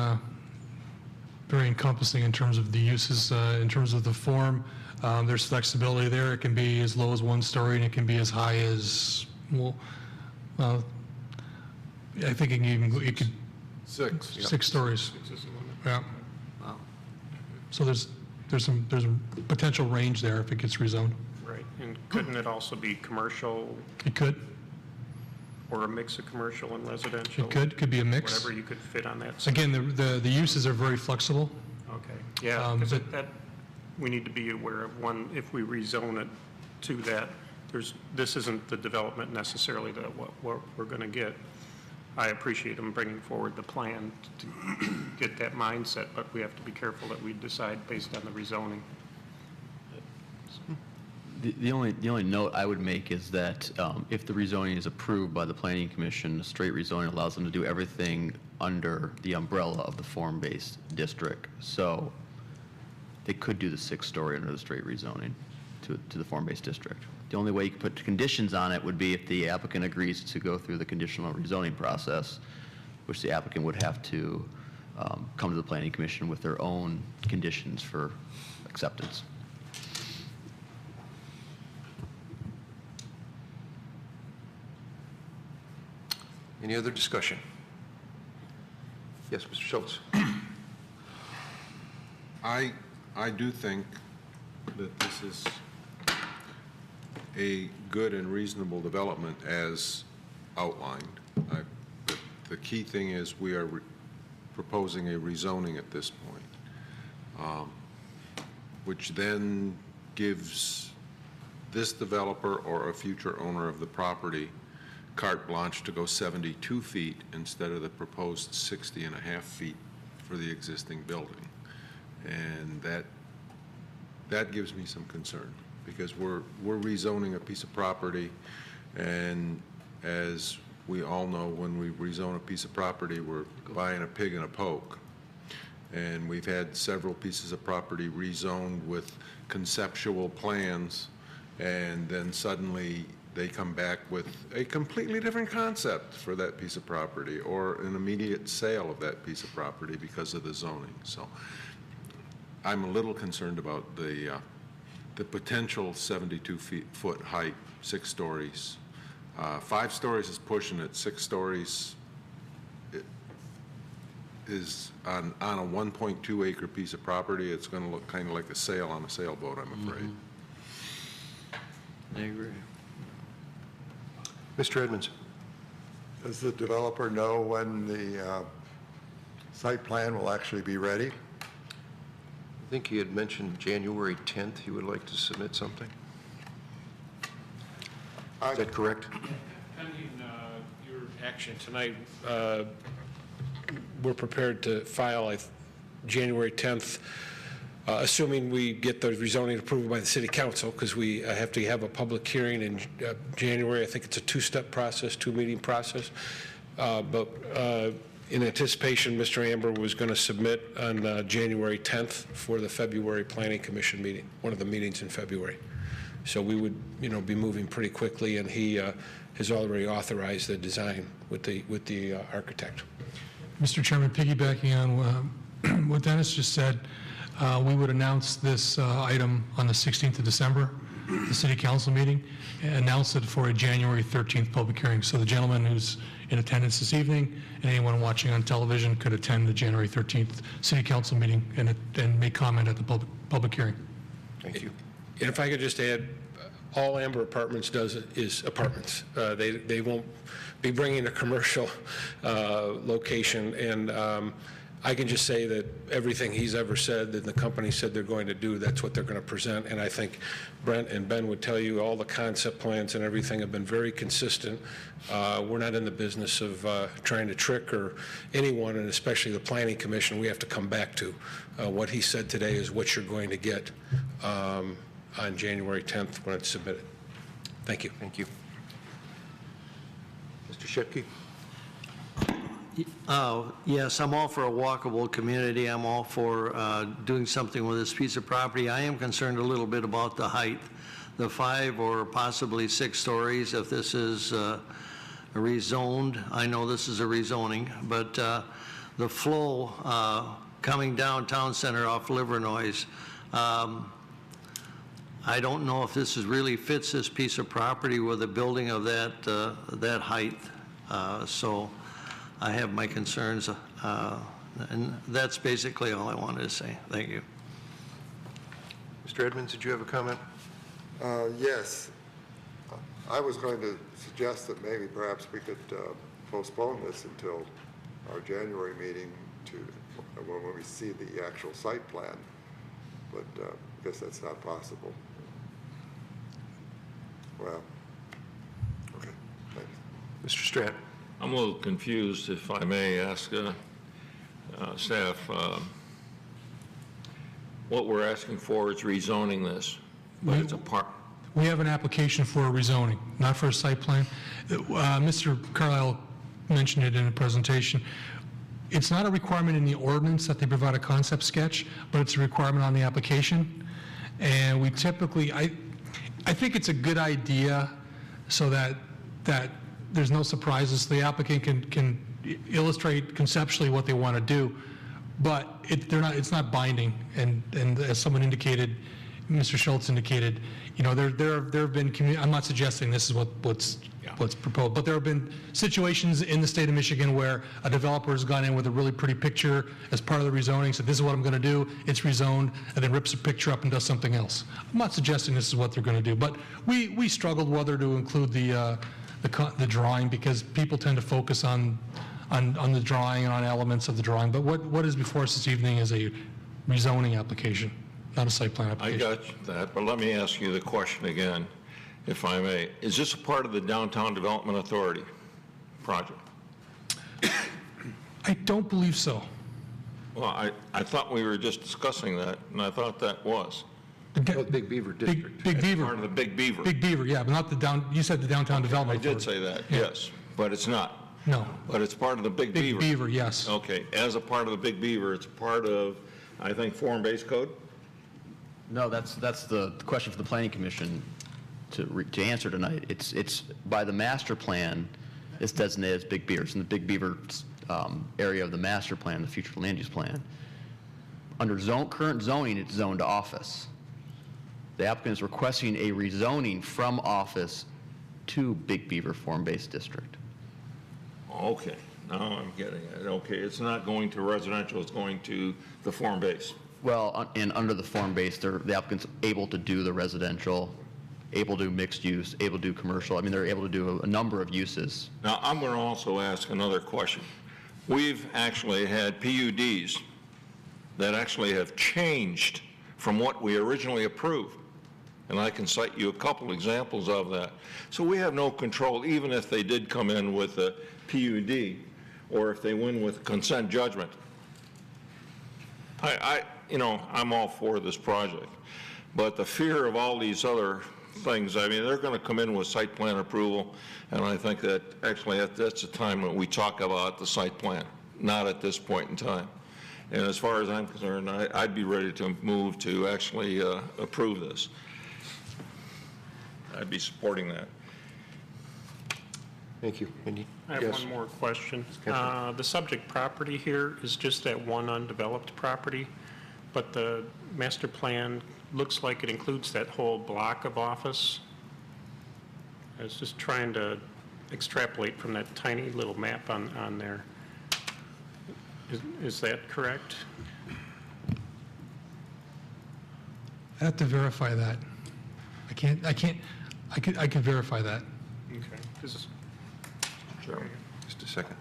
encompassing in terms of the uses, in terms of the form. There's flexibility there. It can be as low as 1 story, and it can be as high as, well, I think it could 6. 6 stories. 6 is the limit. Yeah. Wow. So there's a potential range there if it gets rezoned. Right, and couldn't it also be commercial It could. or a mix of commercial and residential? It could be a mix. Whatever you could fit on that site? Again, the uses are very flexible. Okay, yeah, because that, we need to be aware of one, if we rezone it to that, this isn't the development necessarily that what we're going to get. I appreciate them bringing forward the plan to get that mindset, but we have to be careful that we decide based on the rezoning. The only note I would make is that if the rezoning is approved by the Planning Commission, the straight rezoning allows them to do everything under the umbrella of the form-based district. So they could do the 6-story under the straight rezoning to the form-based district. The only way you could put conditions on it would be if the applicant agrees to go through the conditional rezoning process, which the applicant would have to come to the Planning Commission with their own conditions for acceptance. Any other discussion? Yes, Mr. Schultz. I do think that this is a good and reasonable development as outlined. The key thing is we are proposing a rezoning at this point, which then gives this developer or a future owner of the property carte blanche to go 72 feet instead of the proposed 60 and a half feet for the existing building. And that gives me some concern, because we're rezoning a piece of property, and as we all know, when we rezone a piece of property, we're buying a pig in a poke. And we've had several pieces of property rezoned with conceptual plans, and then suddenly they come back with a completely different concept for that piece of property, or an immediate sale of that piece of property because of the zoning. So I'm a little concerned about the potential 72-foot height, 6 stories. 5 stories is pushing it. 6 stories is on a 1.2 acre piece of property. It's going to look kind of like a sail on a sailboat, I'm afraid. I agree. Mr. Edmonds. Does the developer know when the site plan will actually be ready? I think he had mentioned January 10th he would like to submit something. Is that correct? pending your action tonight, we're prepared to file January 10th, assuming we get the rezoning approved by the city council, because we have to have a public hearing in January. I think it's a two-step process, two-meeting process. But in anticipation, Mr. Amber was going to submit on January 10th for the February Planning Commission meeting, one of the meetings in February. So we would, be moving pretty quickly, and he has already authorized the design with the architect. Mr. Chairman, piggybacking on what Dennis just said, we would announce this item on the 16th of December, the city council meeting, and announce it for a January 13th public hearing. So the gentleman who's in attendance this evening and anyone watching on television could attend the January 13th city council meeting and make comment at the public hearing. Thank you. And if I could just add, all Amber Apartments does is apartments. They won't be bringing a commercial location, and I can just say that everything he's ever said that the company said they're going to do, that's what they're going to present. And I think Brent and Ben would tell you all the concept plans and everything have been very consistent. We're not in the business of trying to trick or anyone, and especially the Planning Commission. We have to come back to what he said today is what you're going to get on January 10th when it's submitted. Thank you. Thank you. Mr. Shepke? Yes, I'm all for a walkable community. I'm all for doing something with this piece of property. I am concerned a little bit about the height, the 5 or possibly 6 stories if this is rezoned. I know this is a rezoning, but the flow coming downtown center off Livernois, I don't know if this really fits this piece of property with a building of that height. So I have my concerns, and that's basically all I wanted to say. Thank you. Mr. Edmonds, did you have a comment? Yes. I was going to suggest that maybe perhaps we could postpone this until our January meeting when we see the actual site plan, but I guess that's not possible. Well, okay, thanks. Mr. Stratt? I'm a little confused, if I may ask staff. What we're asking for is rezoning this, but it's a park. We have an application for a rezoning, not for a site plan. Mr. Carlisle mentioned it in the presentation. It's not a requirement in the ordinance that they provide a concept sketch, but it's a requirement on the application. And we typically, I think it's a good idea so that there's no surprises. The applicant can illustrate conceptually what they want to do, but it's not binding. And as someone indicated, Mr. Schultz indicated, there have been, I'm not suggesting this is what's proposed, but there have been situations in the state of Michigan where a developer has gone in with a really pretty picture as part of the rezoning, said this is what I'm going to do, it's rezoned, and then rips a picture up and does something else. I'm not suggesting this is what they're going to do, but we struggled whether to include the drawing because people tend to focus on the drawing and on elements of the drawing. But what is before us this evening is a rezoning application, not a site plan application. I got that, but let me ask you the question again, if I may. Is this a part of the Downtown Development Authority project? I don't believe so. Well, I thought we were just discussing that, and I thought that was. Big Beaver District. Big Beaver. Part of the Big Beaver. Big Beaver, yeah, but not you said the Downtown Development I did Authority. say that, yes, but it's not. No. But it's part of the Big Beaver. Big Beaver, yes. Okay, as a part of the Big Beaver, it's part of, I think, form-based code? No, that's the question for the Planning Commission to answer tonight. It's by the master plan, it's designated as Big Beaver. It's in the Big Beaver area of the master plan, the future land use plan. Under current zoning, it's zoned to office. The applicant is requesting a rezoning from office to Big Beaver form-based district. Okay, now I'm getting it. Okay, it's not going to residential, it's going to the form-based. Well, and under the form-based, the applicant's able to do the residential, able to do mixed use, able to do commercial. I mean, they're able to do a number of uses. Now, I'm going to also ask another question. We've actually had PUDs that actually have changed from what we originally approved. And I can cite you a couple examples of that. So we have no control, even if they did come in with a PUD, or if they win with consent judgment. I'm all for this project, but the fear of all these other things, I mean, they're going to come in with site plan approval, and I think that actually that's the time when we talk about the site plan, not at this point in time. And as far as I'm concerned, I'd be ready to move to actually approve this. I'd be supporting that. Thank you. I have one more question. The subject property here is just that one undeveloped property, but the master plan looks like it includes that whole block of office. I was just trying to extrapolate from that tiny little map on there. Is that correct? I have to verify that. I can verify that. Okay. Sure. Just a second.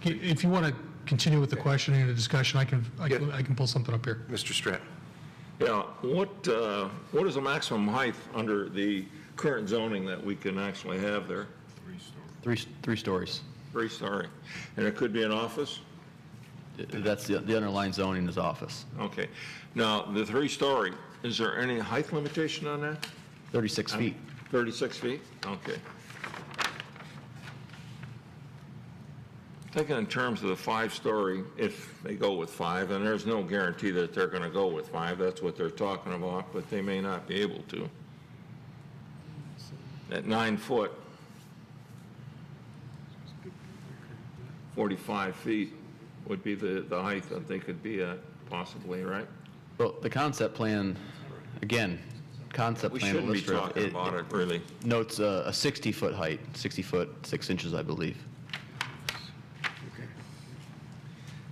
If you want to continue with the questioning and the discussion, I can pull something up here. Mr. Stratton. Yeah, what is the maximum height under the current zoning that we can actually have there? 3 stories. 3-story. And it could be an office? That's the underlying zoning is office. Okay. Now, the 3-story, is there any height limitation on that? 36 feet. 36 feet? Okay. Thinking in terms of the 5-story, if they go with 5, and there's no guarantee that they're going to go with 5, that's what they're talking about, but they may not be able to. At 9 foot, 45 feet would be the height that they could be at, possibly, right? Well, the concept plan, again, We shouldn't be talking about it, really. Notes a 60-foot height, 60 foot, 6 inches, I believe.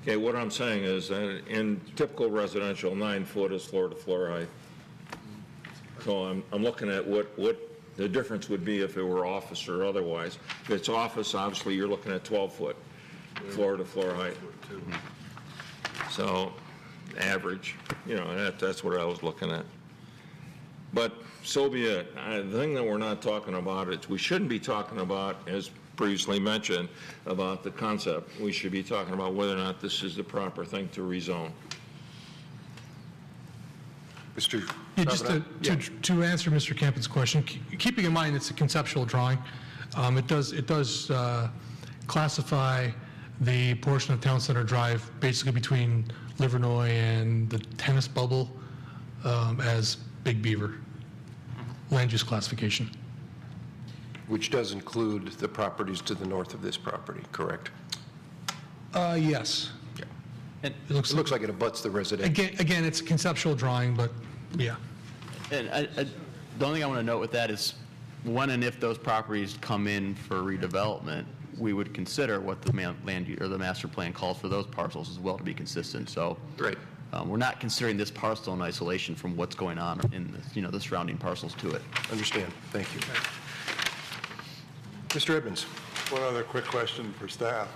Okay, what I'm saying is that in typical residential, 9 foot is floor-to-floor height. So I'm looking at what the difference would be if it were office or otherwise. If it's office, obviously, you're looking at 12 foot floor-to-floor height. So average, that's what I was looking at. But so be it. The thing that we're not talking about is we shouldn't be talking about, as previously mentioned, about the concept. We should be talking about whether or not this is the proper thing to rezone. Mr. Yeah, just to answer Mr. Campen's question, keeping in mind it's a conceptual drawing, it does classify the portion of Town Center Drive basically between Livernois and the tennis bubble as Big Beaver land use classification. Which does include the properties to the north of this property, correct? Yes. Yeah. And It looks like it abuts the residential. Again, it's a conceptual drawing, but yeah. And the only thing I want to note with that is when and if those properties come in for redevelopment, we would consider what the the master plan calls for those parcels as well to be consistent. So Right. we're not considering this parcel in isolation from what's going on in the surrounding parcels to it. Understand. Thank you. Mr. Edmonds. One other quick question for staff.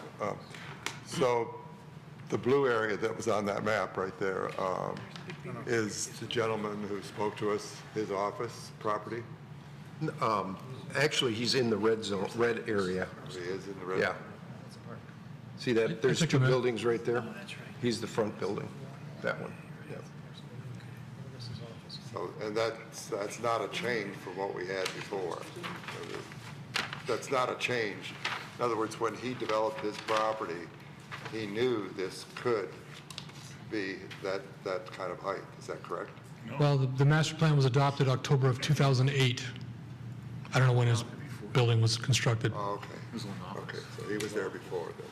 So the blue area that was on that map right there is the gentleman who spoke to us, his office property? Actually, he's in the red zone, red area. He is in the red? Yeah. See that? There's two buildings right there. He's the front building, that one. Yeah. So, and that's not a change from what we had before. That's not a change. In other words, when he developed his property, he knew this could be that kind of height. Is that correct? Well, the master plan was adopted October of 2008. I don't know when his building was constructed. Oh, okay. Okay, so he was there before then.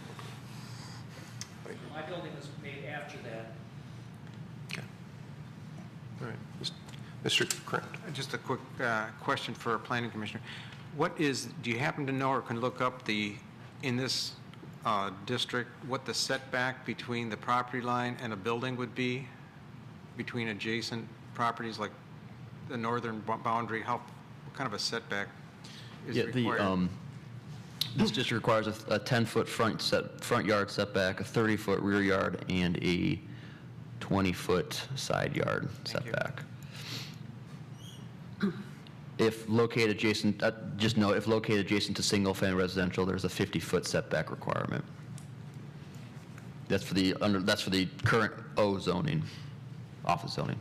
Thank you. My building was made after that. All right. Mr. Krant. Just a quick question for a planning commissioner. Do you happen to know or can look up in this district, what the setback between the property line and a building would be between adjacent properties, like the northern boundary? What kind of a setback is required? This district requires a 10-foot front yard setback, a 30-foot rear yard, and a 20-foot side yard setback. If located adjacent, just note, if located adjacent to single-family residential, there's a 50-foot setback requirement. That's for the current O zoning, office zoning.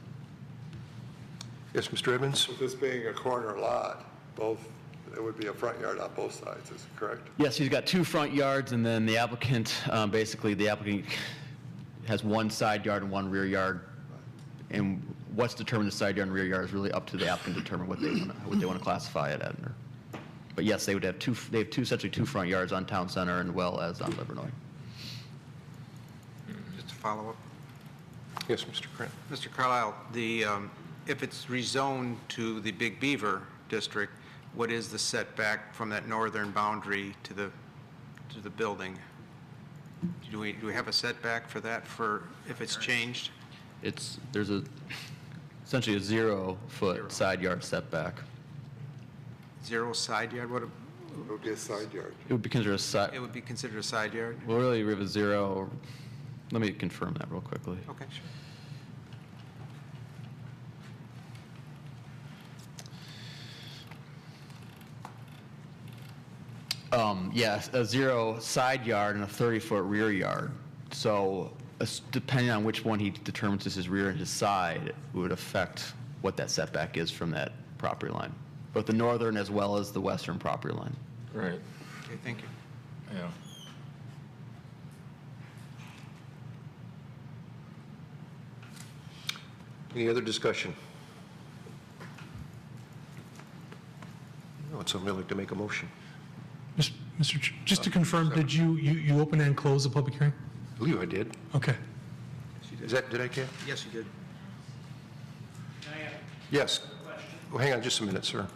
Yes, Mr. Edmonds? With this being a corner lot, it would be a front yard on both sides, is it correct? Yes, he's got 2 front yards, and then the applicant, basically, the applicant has 1 side yard and 1 rear yard. And what's determined as side yard and rear yard is really up to the applicant to determine what they want to classify it at. But yes, they would have essentially 2 front yards on Town Center and well as on Livernois. Just a follow-up. Yes, Mr. Krantz. Mr. Carlisle, if it's rezoned to the Big Beaver district, what is the setback from that northern boundary to the building? Do we have a setback for that if it's changed? There's essentially a 0-foot side yard setback. 0 side yard? What? It would be a side yard. It would be considered a side. It would be considered a side yard? Well, really, we have a 0. Let me confirm that real quickly. Okay, sure. Yes, a 0 side yard and a 30-foot rear yard. So depending on which one he determines as his rear and his side, it would affect what that setback is from that property line, both the northern as well as the western property line. Right. Okay, thank you. Yeah. Any other discussion? Would somebody like to make a motion? Just to confirm, did you open and close the public hearing? I believe I did. Okay. Did I, Kat? Yes, you did. Yes. Well, hang on just a minute, sir.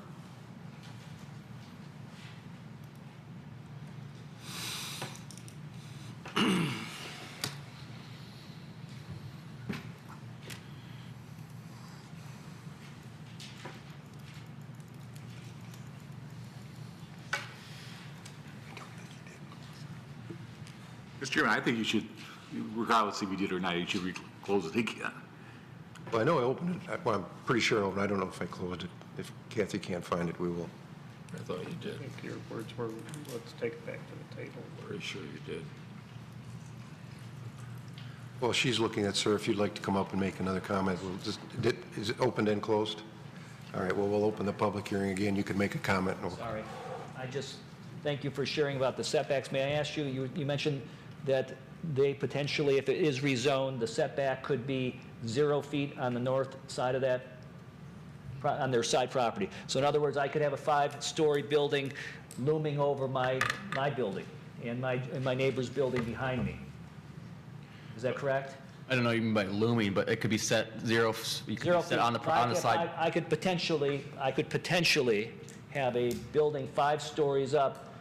Mr. Chairman, I think you should, regardless if you did or not, you should close it again. Well, I know I opened it. Well, I'm pretty sure I opened it. I don't know if I closed it. If Kathy can't find it, we will. I thought you did. I think your words were, let's take it back to the table. Pretty sure you did. Well, she's looking at, sir, if you'd like to come up and make another comment. Is it opened and closed? All right, well, we'll open the public hearing again. You can make a comment. Sorry. Thank you for sharing about the setbacks. May I ask you, you mentioned that they potentially, if it is rezoned, the setback could be 0 feet on the north side of that, on their side property. So in other words, I could have a 5-story building looming over my building and my neighbor's building behind me. Is that correct? I don't know what you mean by looming, but it could be set 0. You could be set on the side. I could potentially have a building 5 stories up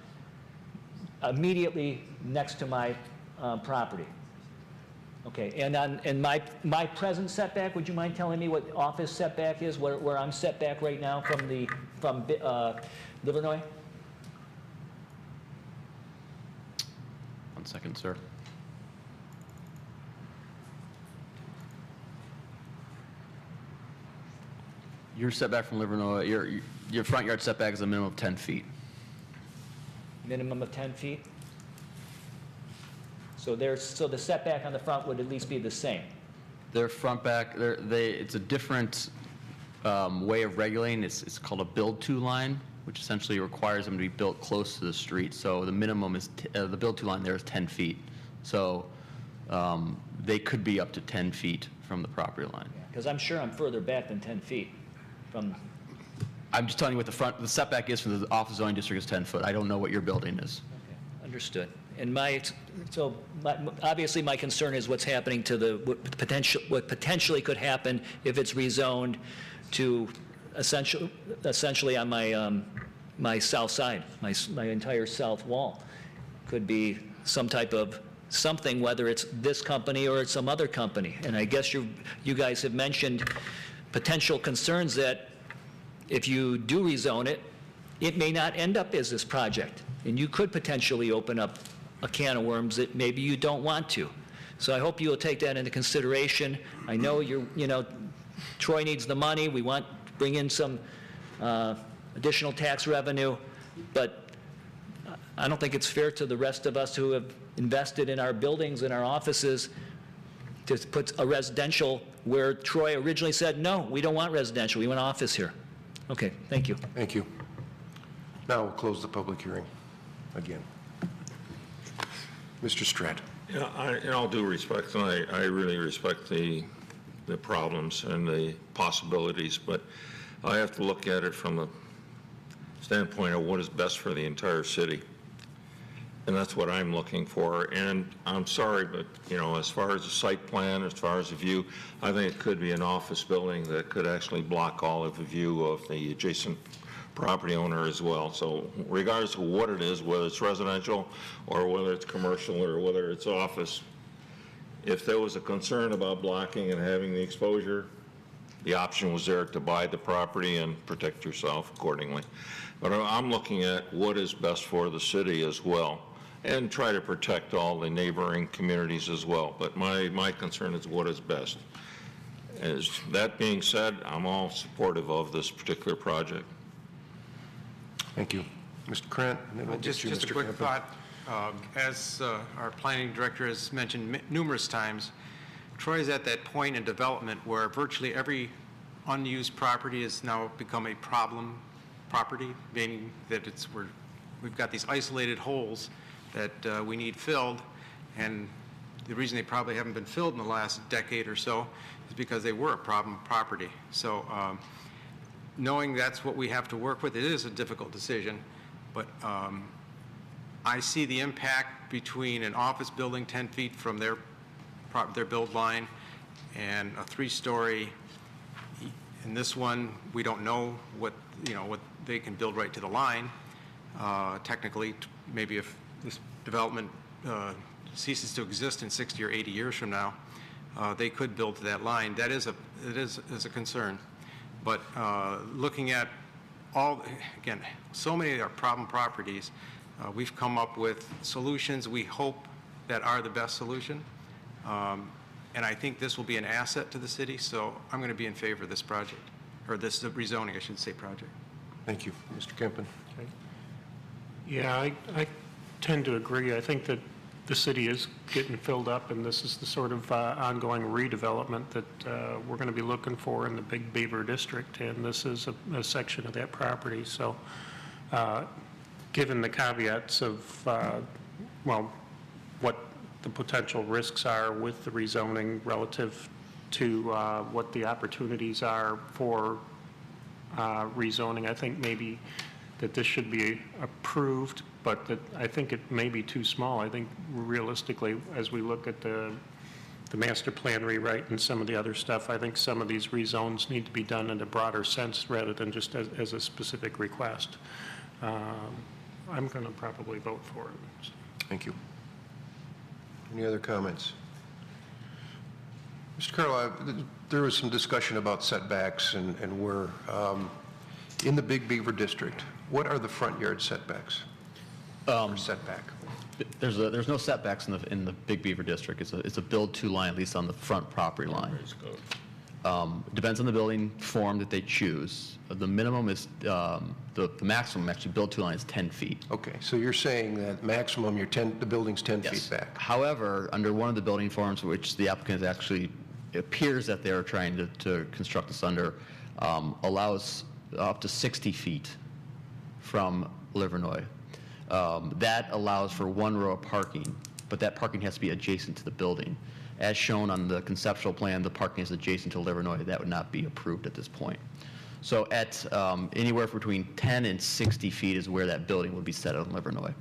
immediately next to my property. Okay, and my present setback, would you mind telling me what office setback is, where I'm set back right now from Livernois? 1 second, sir. Your setback from Livernois, your front yard setback is a minimum of 10 feet. Minimum of 10 feet? So the setback on the front would at least be the same? Their front back, it's a different way of regulating. It's called a build-to line, which essentially requires them to be built close to the street. So the minimum is, the build-to line there is 10 feet. So they could be up to 10 feet from the property line. Because I'm sure I'm further back than 10 feet from... I'm just telling you what the setback is for the office zoning district is 10 foot. I don't know what your building is. Okay, understood. And obviously my concern is what's happening to what potentially could happen if it's rezoned to essentially on my south side, my entire south wall. Could be some type of something, whether it's this company or it's some other company. And I guess you guys have mentioned potential concerns that if you do rezone it, it may not end up as this project. And you could potentially open up a can of worms that maybe you don't want to. So I hope you'll take that into consideration. I know Troy needs the money. We want to bring in some additional tax revenue, but I don't think it's fair to the rest of us who have invested in our buildings and our offices to put a residential where Troy originally said, no, we don't want residential, we want office here. Okay, thank you. Thank you. Now we'll close the public hearing again. Mr. Stratt. Yeah, in all due respect, and I really respect the problems and the possibilities, but I have to look at it from the standpoint of what is best for the entire city. And that's what I'm looking for. And I'm sorry, but, you know, as far as the site plan, as far as the view, I think it could be an office building that could actually block all of the view of the adjacent property owner as well. So regardless of what it is, whether it's residential or whether it's commercial or whether it's office, if there was a concern about blocking and having the exposure, the option was there to buy the property and protect yourself accordingly. But I'm looking at what is best for the city as well, and try to protect all the neighboring communities as well. But my concern is what is best. As that being said, I'm all supportive of this particular project. Thank you. Mr. Krant, and then we'll get Just you, a Mr. quick Campen. thought. As our planning director has mentioned numerous times, Troy is at that point in development where virtually every unused property has now become a problem property, meaning that we've got these isolated holes that we need filled, and the reason they probably haven't been filled in the last decade or so is because they were a problem property. So knowing that's what we have to work with, it is a difficult decision, but I see the impact between an office building 10 feet from their build line and a 3-story. In this one, we don't know what they can build right to the line. Technically, maybe if this development ceases to exist in 60 or 80 years from now, they could build to that line. That is a concern. But looking at again, so many of our problem properties, we've come up with solutions we hope that are the best solution. And I think this will be an asset to the city, so I'm going to be in favor of this project, or this rezoning, I should say, project. Thank you. Mr. Kempen. Yeah, I tend to agree. I think that the city is getting filled up, and this is the sort of ongoing redevelopment that we're going to be looking for in the Big Beaver District, and this is a section of that property. So given the caveats of, well, what the potential risks are with the rezoning relative to what the opportunities are for rezoning, I think maybe that this should be approved, but that I think it may be too small. I think realistically, as we look at the master plan rewrite and some of the other stuff, I think some of these rezones need to be done in a broader sense rather than just as a specific request. I'm going to probably vote for it. Thank you. Any other comments? Mr. Carlisle, there was some discussion about setbacks and where, in the Big Beaver District, what are the front yard setbacks? Or setback? There's no setbacks in the Big Beaver District. It's a build-to line, at least on the front property line. Depends on the building form that they choose. The minimum is, the maximum actually build-to line is 10 feet. Okay, so you're saying that maximum, the building's 10 feet back? However, under one of the building forms, which the applicant actually appears that they are trying to construct this under, allows up to 60 feet from Livernois. That allows for one row of parking, but that parking has to be adjacent to the building. As shown on the conceptual plan, the parking is adjacent to Livernois. That would not be approved at this point. So at anywhere between 10 and 60 feet is where that building would be set on Livernois.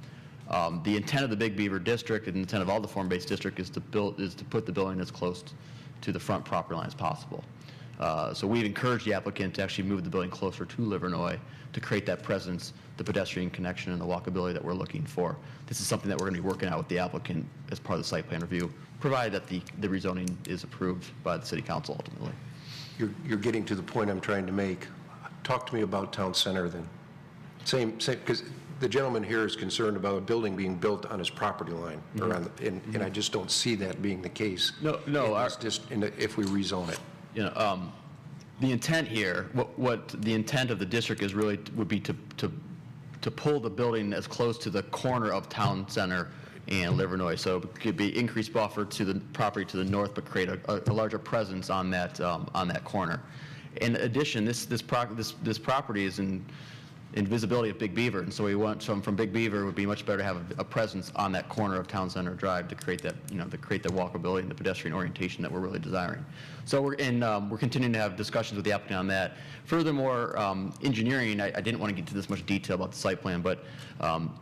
The intent of the Big Beaver District and the intent of all the form-based district is to put the building as close to the front property line as possible. So we've encouraged the applicant to actually move the building closer to Livernois to create that presence, the pedestrian connection, and the walkability that we're looking for. This is something that we're going to be working out with the applicant as part of the site plan review, provided that the rezoning is approved by the city council ultimately. You're getting to the point I'm trying to make. Talk to me about town center then. Same, because the gentleman here is concerned about a building being built on his property line, or on and I just don't see that being the case. No. If we rezone it. You know, The intent here, what the intent of the district is really, would be to pull the building as close to the corner of Town Center and Livernois. So it could be increased buffer to the property to the north, but create a larger presence on that corner. In addition, this property is in visibility of Big Beaver, and so we want from Big Beaver, it would be much better to have a presence on that corner of Town Center Drive to create that, to create the walkability and the pedestrian orientation that we're really desiring. So we're continuing to have discussions with the applicant on that. Furthermore, engineering, I didn't want to get into this much detail about the site plan, but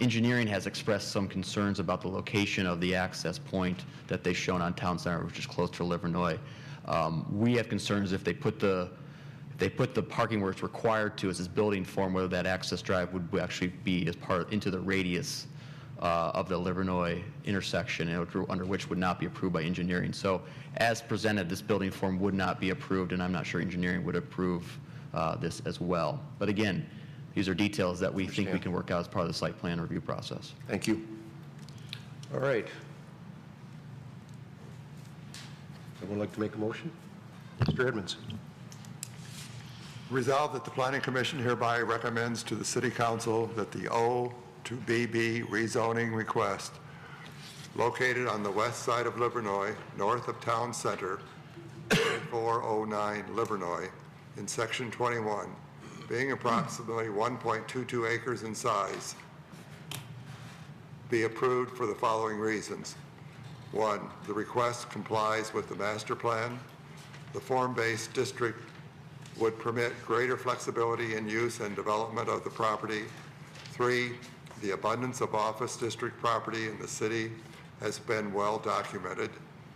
engineering has expressed some concerns about the location of the access point that they've shown on Town Center, which is close to Livernois. We have concerns if they put the parking where it's required to as this building form, whether that access drive would actually be as part into the radius of the Livernois intersection, under which would not be approved by engineering. So as presented, this building form would not be approved, and I'm not sure engineering would approve this as well. But again, these are details that we think we can work out as part of the site plan review process. Thank you. All right. Someone like to make a motion? Mr. Edmonds. Resolved that the Planning Commission hereby recommends to the City Council that the O to BB rezoning request located on the west side of Livernois, north of Town Center, 2409 Livernois, in Section 21, being approximately 1.22 acres in size, be approved for the following reasons. 1, the request complies with the master plan. The form-based district would permit greater flexibility in use and development of the property. 3, the abundance of office district property in the city has been well documented.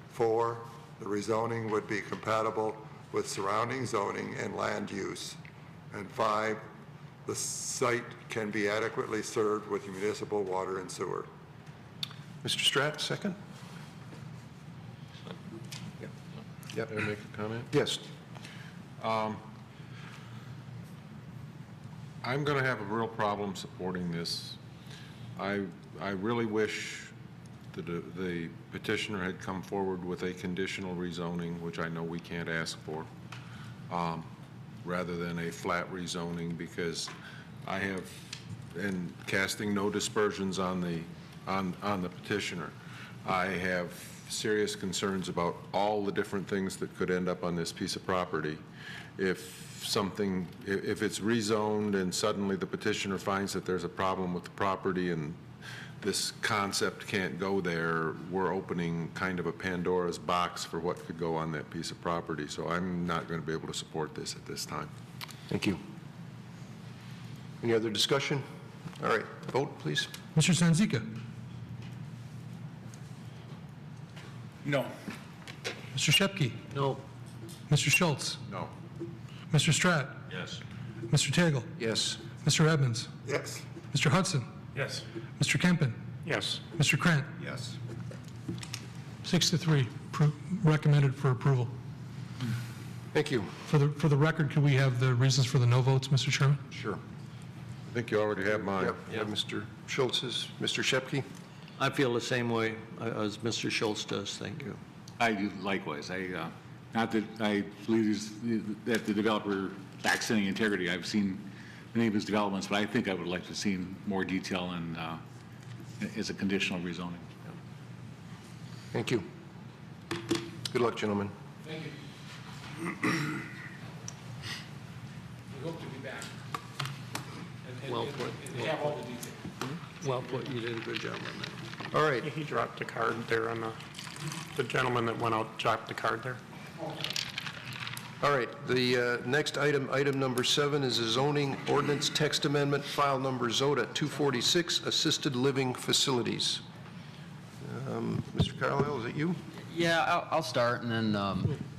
4, the rezoning would be compatible with surrounding zoning and land use. And 5, the site can be adequately served with municipal water and sewer. Mr. Stratt, second? Yep. Can I make a comment? Yes. I'm going to have a real problem supporting this. I really wish the petitioner had come forward with a conditional rezoning, which I know we can't ask for, rather than a flat rezoning, because I have, and casting no dispersions on the petitioner, I have serious concerns about all the different things that could end up on this piece of property. If it's rezoned and suddenly the petitioner finds that there's a problem with the property and this concept can't go there, we're opening kind of a Pandora's box for what could go on that piece of property. So I'm not going to be able to support this at this time. Thank you. Any other discussion? All right, vote, please. Mr. Sanzica? No. Mr. Shepke? No. Mr. Schultz? No. Mr. Stratt? Yes. Mr. Tagle? Yes. Mr. Edmonds? Yes. Mr. Hudson? Yes. Mr. Kempen? Yes. Mr. Krant? Yes. 6-3, recommended for approval. Thank you. For the record, could we have the reasons for the no votes, Mr. Chairman? Sure. I think you already have mine. Yep. Mr. Schultz's, Mr. Shepke? I feel the same way as Mr. Schultz does, thank you. I do likewise. Not that I believe that the developer lacks any integrity. I've seen many of his developments, but I think I would like to see more detail and as a conditional rezoning. Thank you. Good luck, gentlemen. Thank you. We hope to be back. Well put. And have all the details. Well put, you did a good job on that. All right. He dropped the card there on the gentleman that went out dropped the card there. All right, the next item, item number 7, is a zoning ordinance text amendment, file number ZOTA 246, assisted living facilities. Mr. Carlisle, is it you? Yeah, I'll start, and then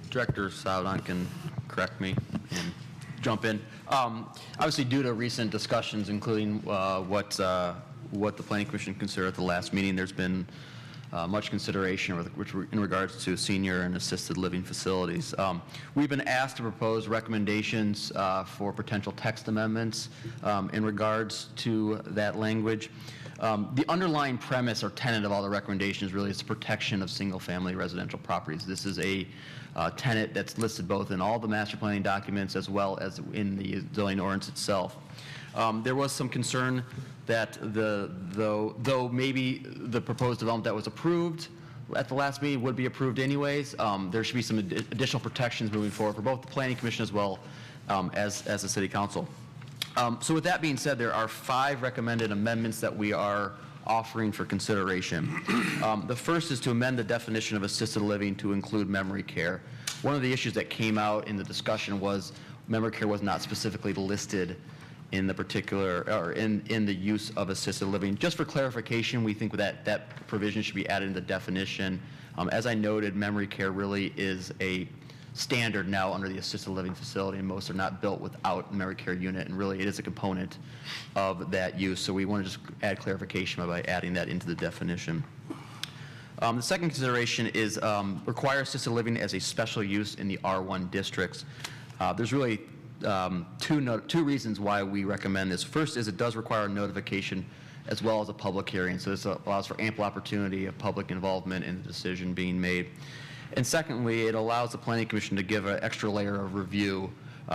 Director Saudon can correct me and jump in. Obviously, due to recent discussions, including what the Planning Commission considered at the last meeting, there's been much consideration in regards to senior and assisted living facilities. We've been asked to propose recommendations for potential text amendments in regards to that language. The underlying premise or tenet of all the recommendations really is the protection of single-family residential properties. This is a tenet that's listed both in all the master planning documents as well as in the zoning ordinance itself. There was some concern that though maybe the proposed development that was approved at the last meeting would be approved anyways, there should be some additional protections moving forward for both the Planning Commission as well as the City Council. So with that being said, there are 5 recommended amendments that we are offering for consideration. The first is to amend the definition of assisted living to include memory care. One of the issues that came out in the discussion was memory care was not specifically listed in the particular, or in the use of assisted living. Just for clarification, we think that provision should be added in the definition. As I noted, memory care really is a standard now under the assisted living facility, and most are not built without a memory care unit, and really it is a component of that use. So we want to just add clarification by adding that into the definition. The second consideration is require assisted living as a special use in the R1 districts. There's really two reasons why we recommend this. First is it does require notification as well as a public hearing, so this allows for ample opportunity of public involvement in the decision being made. And secondly, it allows the Planning Commission to give an extra layer of review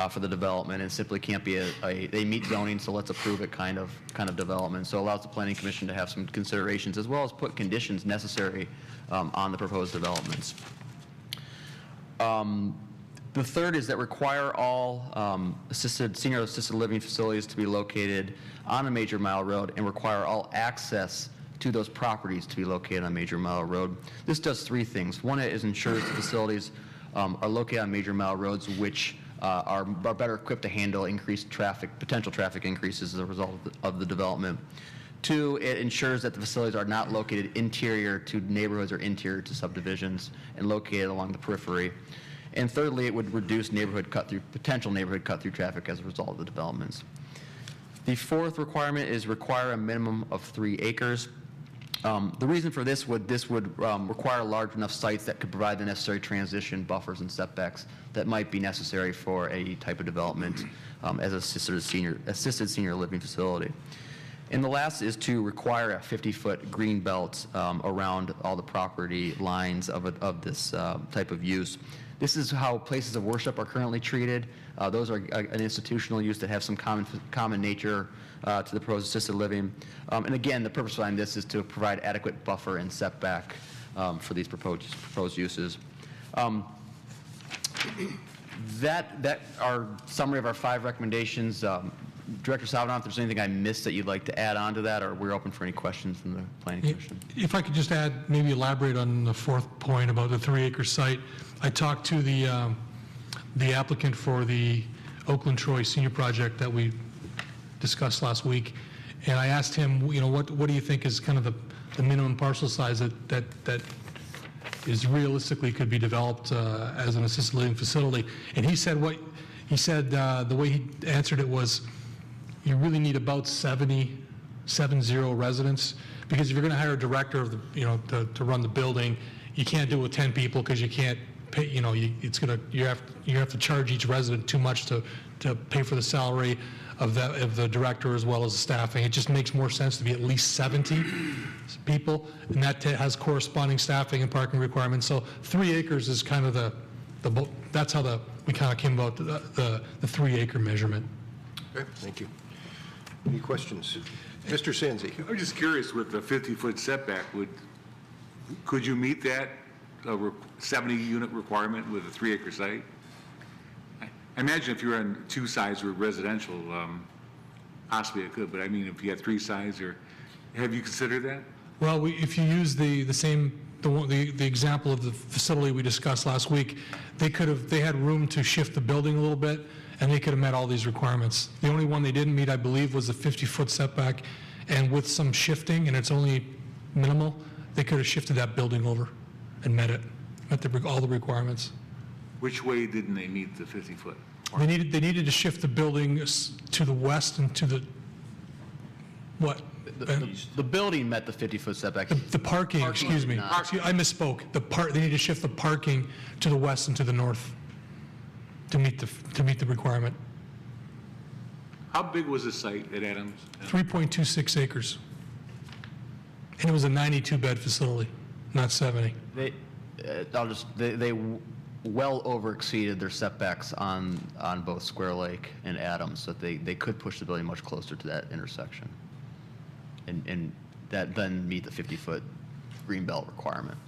for the development, and simply can't be they meet zoning, so let's approve it kind of development. So it allows the Planning Commission to have some considerations as well as put conditions necessary on the proposed developments. The third is that require all senior assisted living facilities to be located on a major mile road and require all access to those properties to be located on major mile road. This does 3 things. One is ensures the facilities are located on major mile roads, which are better equipped to handle increased potential traffic increases as a result of the development. 2, it ensures that the facilities are not located interior to neighborhoods or interior to subdivisions and located along the periphery. And thirdly, it would reduce potential neighborhood cut-through traffic as a result of the developments. The 4th requirement is require a minimum of 3 acres. The reason for this would require large enough sites that could provide the necessary transition buffers and setbacks that might be necessary for a type of development as assisted senior living facility. And the last is to require a 50-foot green belt around all the property lines of this type of use. This is how places of worship are currently treated. Those are an institutional use that have some common nature to the proposed assisted living. And again, the purpose behind this is to provide adequate buffer and setback for these proposed uses. That our summary of our 5 recommendations. Director Salvador, if there's anything I missed that you'd like to add on to that, or we're open for any questions from the Planning Commission. If I could just add, maybe elaborate on the 4th point about the 3-acre site. I talked to the applicant for the Oakland Troy Senior Project that we discussed last week, and I asked him, what do you think is kind of the minimum parcel size that is realistically could be developed as an assisted living facility? And he said the way he answered it was, you really need about 70 residents, because if you're going to hire a director of the, to run the building, you can't do it with 10 people because you can't pay, you have to charge each resident too much to pay for the salary of the director as well as the staffing. It just makes more sense to be at least 70 people, and that has corresponding staffing and parking requirements. So 3 acres is kind of that's how we kind of came about the 3-acre measurement. Okay, thank you. Any questions? Mr. Sanzi. I'm just curious, with the 50-foot setback, could you meet that 70-unit requirement with a 3-acre site? I imagine if you're on 2 sides with residential, possibly it could, but I mean, if you had 3 sides, have you considered that? Well, if you use the example of the facility we discussed last week, they had room to shift the building a little bit, and they could have met all these requirements. The only one they didn't meet, I believe, was the 50-foot setback, and with some shifting, and it's only minimal, they could have shifted that building over and met all the requirements. Which way didn't they meet the 50-foot? They needed to shift the building to the west and to the what? The building met the 50-foot setback. The parking, excuse me. I misspoke. They need to shift the parking to the west and to the north to meet the requirement. How big was the site at Adams? 3.26 acres. And it was a 92-bed facility, not 70. They well over exceeded their setbacks on both Square Lake and Adams, so they could push the building much closer to that intersection. And that then meet the 50-foot greenbelt requirement.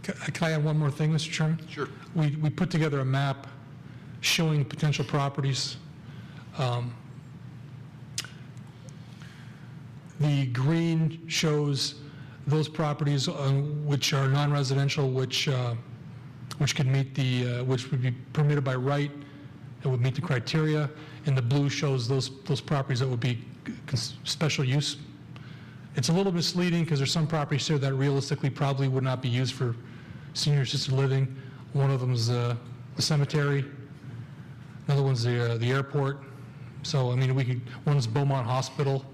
Can I add one more thing, Mr. Chairman? Sure. We put together a map showing potential properties. The green shows those properties which are non-residential, which could meet which would be permitted by right and would meet the criteria, and the blue shows those properties that would be special use. It's a little misleading because there's some properties here that realistically probably would not be used for senior assisted living. One of them is the cemetery. Another one's the airport. So, I mean, one's Beaumont Hospital,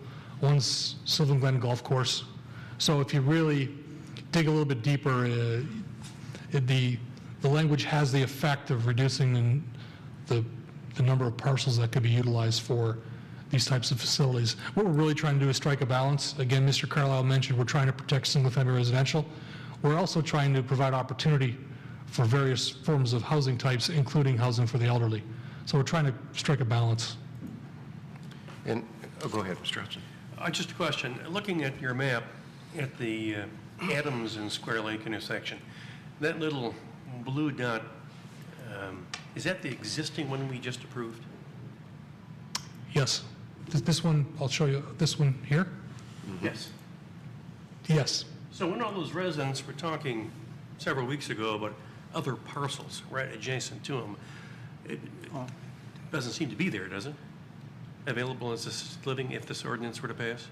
one's Sylvan Glen Golf Course. So if you really dig a little bit deeper, the language has the effect of reducing the number of parcels that could be utilized for these types of facilities. What we're really trying to do is strike a balance. Again, Mr. Carlisle mentioned we're trying to protect single-family residential. We're also trying to provide opportunity for various forms of housing types, including housing for the elderly. So we're trying to strike a balance. And, go ahead, Mr. Hudson. Just a question. Looking at your map at the Adams and Square Lake intersection, that little blue dot, is that the existing one we just approved? Yes. This one, I'll show you, this one here? Yes. Yes. So when all those residents were talking several weeks ago about other parcels right adjacent to them, it doesn't seem to be there, does it? Available as assisted living if this ordinance were to pass?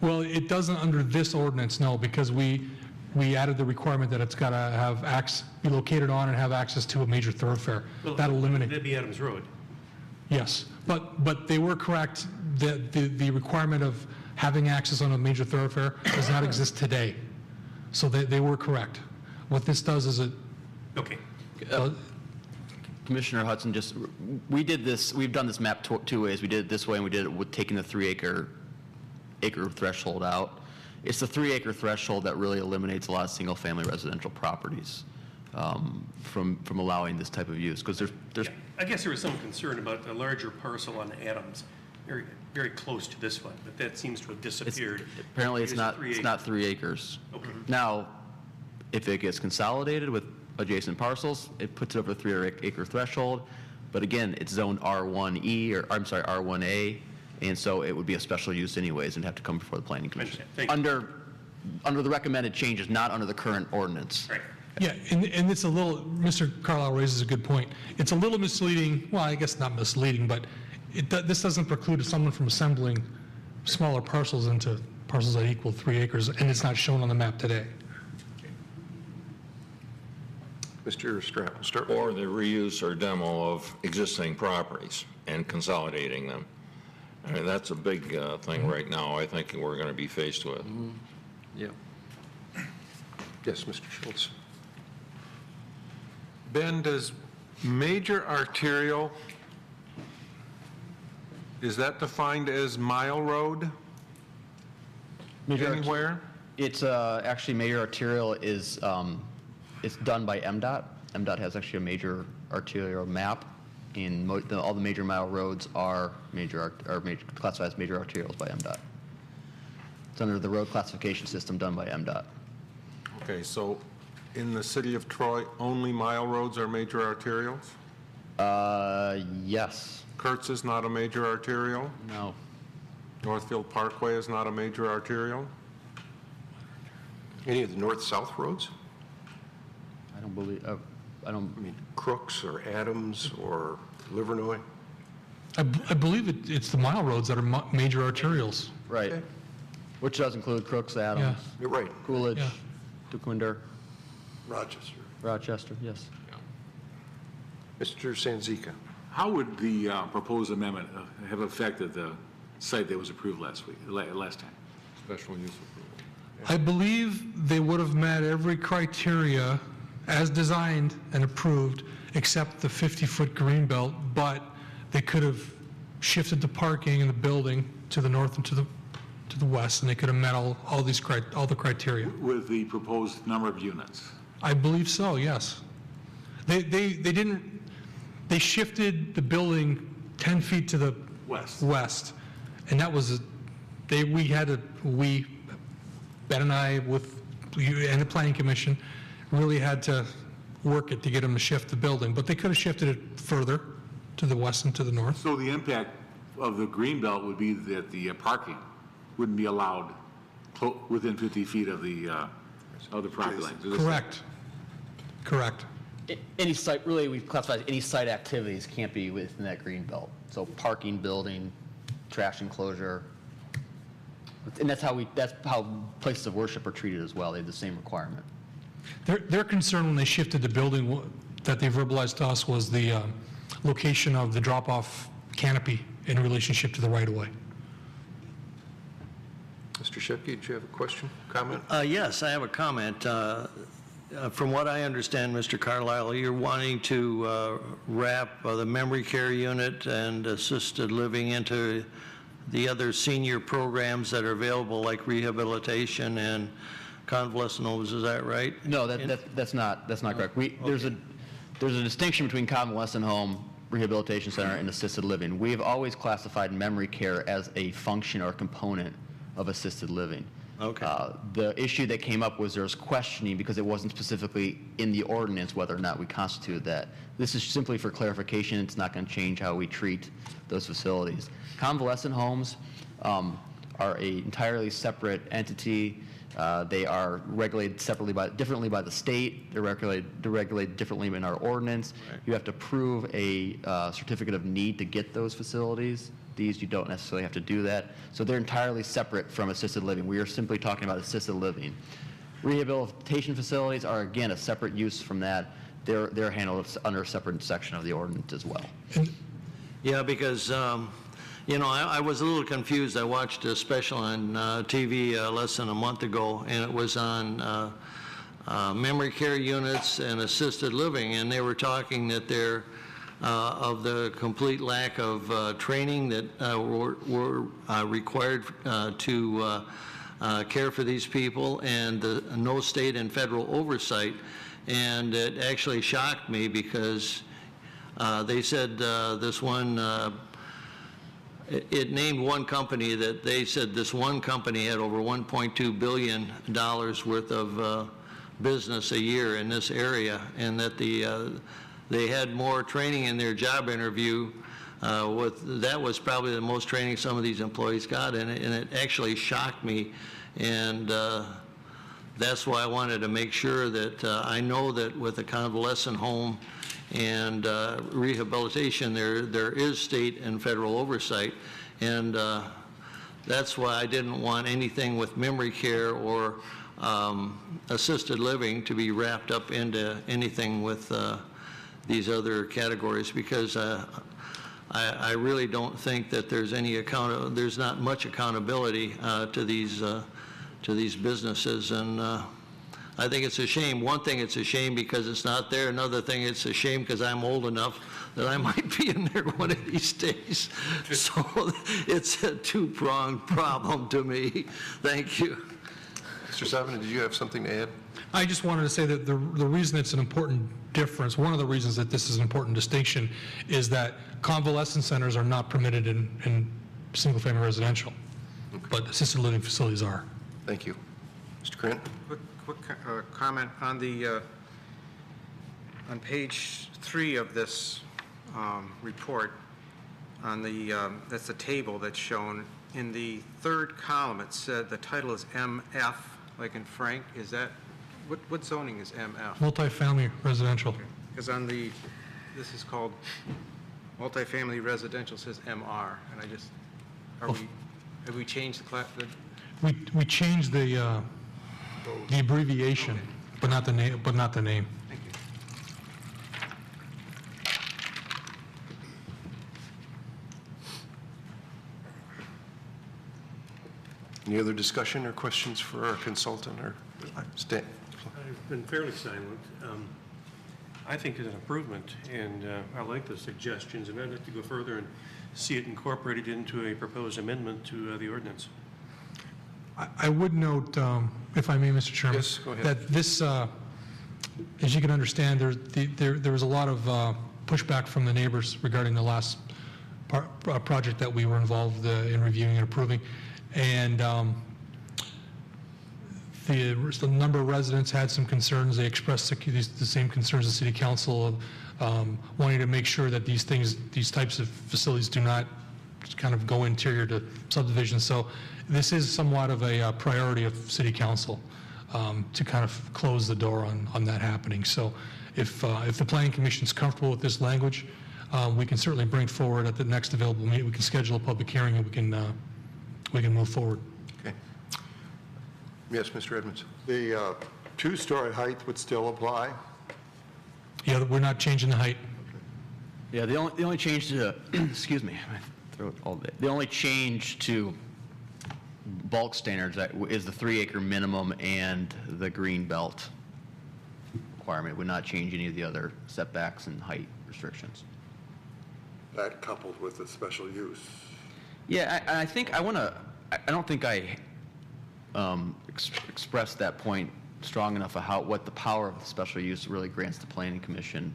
Well, it doesn't under this ordinance, no, because we added the requirement that it's got to have be located on and have access to a major thoroughfare. Well, That'll eliminate. That'd be Adams Road. Yes, but they were correct that the requirement of having access on a major thoroughfare does not exist today. So they were correct. What this does is it. Okay. Commissioner Hudson, we've done this map two ways. We did it this way, and we did it with taking the 3-acre threshold out. It's the 3-acre threshold that really eliminates a lot of single-family residential properties from allowing this type of use, because there's. Yeah, I guess there was some concern about the larger parcel on Adams, very, very close to this one, but that seems to have disappeared. Apparently, it's not 3 acres. Okay. Now, if it gets consolidated with adjacent parcels, it puts it over the 3-acre threshold. But again, it's zoned R1E, or I'm sorry, R1A, and so it would be a special use anyways and have to come before the Planning Commission. Thank you. Under the recommended changes, not under the current ordinance. Right. Yeah, and it's a little, Mr. Carlisle raises a good point. It's a little misleading, well, I guess not misleading, but this doesn't preclude someone from assembling smaller parcels into parcels that equal 3 acres, and it's not shown on the map today. Mr. Strapp, we'll start with Or the reuse or demo of existing properties and consolidating them. I mean, that's a big thing right now, I think we're going to be faced with. Yeah. Yes, Mr. Schultz. Ben, does major arterial, is that defined as mile road anywhere? It's actually major arterial is it's done by MDOT. MDOT has actually a major arterial map, and all the major mile roads are classified as major arterials by MDOT. It's under the road classification system done by MDOT. Okay, so in the city of Troy, only mile roads are major arterials? Yes. Kurtz is not a major arterial? No. Northfield Parkway is not a major arterial? Any of the north-south roads? I don't believe. I mean, Crooks or Adams or Livernois? I believe it's the mile roads that are major arterials. Right. Okay. Which does include Crooks, Adams, You're right. Coolidge, Yeah. Dequindre, Rochester. Rochester, yes. Mr. Sanzica. How would the proposed amendment have affected the site that was approved last time? Special use approval. I believe they would have met every criteria as designed and approved, except the 50-foot green belt, but they could have shifted the parking in the building to the north and to to the west, and they could have met all the criteria. With the proposed number of units? I believe so, yes. They didn't, they shifted the building 10 feet to the west, and that was, Ben and I, with you and the planning commission, really had to work it to get them to shift the building, but they could have shifted it further to the west and to the north. So the impact of the green belt would be that the parking wouldn't be allowed within 50 feet of the property lines? Correct. Any site, really, we've classified any site activities can't be within that green belt. So parking, building, trash enclosure. And that's how places of worship are treated as well. They have the same requirement. Their concern when they shifted the building that they verbalized to us was the location of the drop-off canopy in relationship to the right-of-way. Mr. Shepke, did you have a question, comment? Yes, I have a comment. From what I understand, Mr. Carlisle, you're wanting to wrap the memory care unit and assisted living into the other senior programs that are available, like rehabilitation and convalescent homes. Is that right? No, that's not correct. There's a distinction between convalescent home, rehabilitation center, and assisted living. We have always classified memory care as a function or component of assisted living. Okay. The issue that came up was there's questioning because it wasn't specifically in the ordinance whether or not we constituted that. This is simply for clarification. It's not going to change how we treat those facilities. Convalescent homes are an entirely separate entity. They are regulated differently by the state. They're regulated differently in our ordinance. Right. You have to prove a certificate of need to get those facilities. These, you don't necessarily have to do that. So they're entirely separate from assisted living. We are simply talking about assisted living. Rehabilitation facilities are, again, a separate use from that. They're handled under a separate section of the ordinance as well. Yeah, because, I was a little confused. I watched a special on TV less than a month ago, and it was on memory care units and assisted living, and they were talking that they're of the complete lack of training that were required to care for these people, and no state and federal oversight. And it actually shocked me because they said this one, it named one company that they said this one company had over $1.2 billion worth of business a year in this area, and that they had more training in their job interview. That was probably the most training some of these employees got, and it actually shocked me. And that's why I wanted to make sure that I know that with a convalescent home and rehabilitation, there is state and federal oversight. And that's why I didn't want anything with memory care or assisted living to be wrapped up into anything with these other categories, because I really don't think that there's there's not much accountability to these businesses, and I think it's a shame. One thing, it's a shame because it's not there. Another thing, it's a shame because I'm old enough that I might be in there one of these days. So it's a two-pronged problem to me. Thank you. Mr. Savin, did you have something to add? I just wanted to say that the reason it's an important difference, one of the reasons that this is an important distinction, is that convalescent centers are not permitted in single-family residential, but assisted living facilities are. Thank you. Mr. Krant? Quick comment on the on page 3 of this report. On the that's the table that's shown in the third column. It said the title is MF, like in Frank. Is that what zoning is MF? Multifamily residential. Because on this is called multifamily residential, says MR, and I just have we changed the class? We changed the abbreviation, but not the name. Thank you. Any other discussion or questions for our consultant or Stan? I've been fairly silent. I think it's an improvement, and I like the suggestions, and I'd like to go further and see it incorporated into a proposed amendment to the ordinance. I would note, if I may, Mr. Chairman. Yes, go ahead. That this, as you can understand, there was a lot of pushback from the neighbors regarding the last project that we were involved in reviewing and approving. And the number of residents had some concerns. They expressed the same concerns as City Council of wanting to make sure that these types of facilities do not kind of go interior to subdivisions. So this is somewhat of a priority of City Council to kind of close the door on that happening. So if the Planning Commission is comfortable with this language, we can certainly bring it forward at the next available meeting. We can schedule a public hearing and we can move forward. Okay. Yes, Mr. Edmonds. The two-story height would still apply? Yeah, we're not changing the height. Yeah, the only change to, excuse me, my throat all day. The only change to bulk standards is the 3-acre minimum and the green belt requirement. It would not change any of the other setbacks and height restrictions. That coupled with the special use? Yeah, I think I don't think I expressed that point strong enough of what the power of the special use really grants the Planning Commission.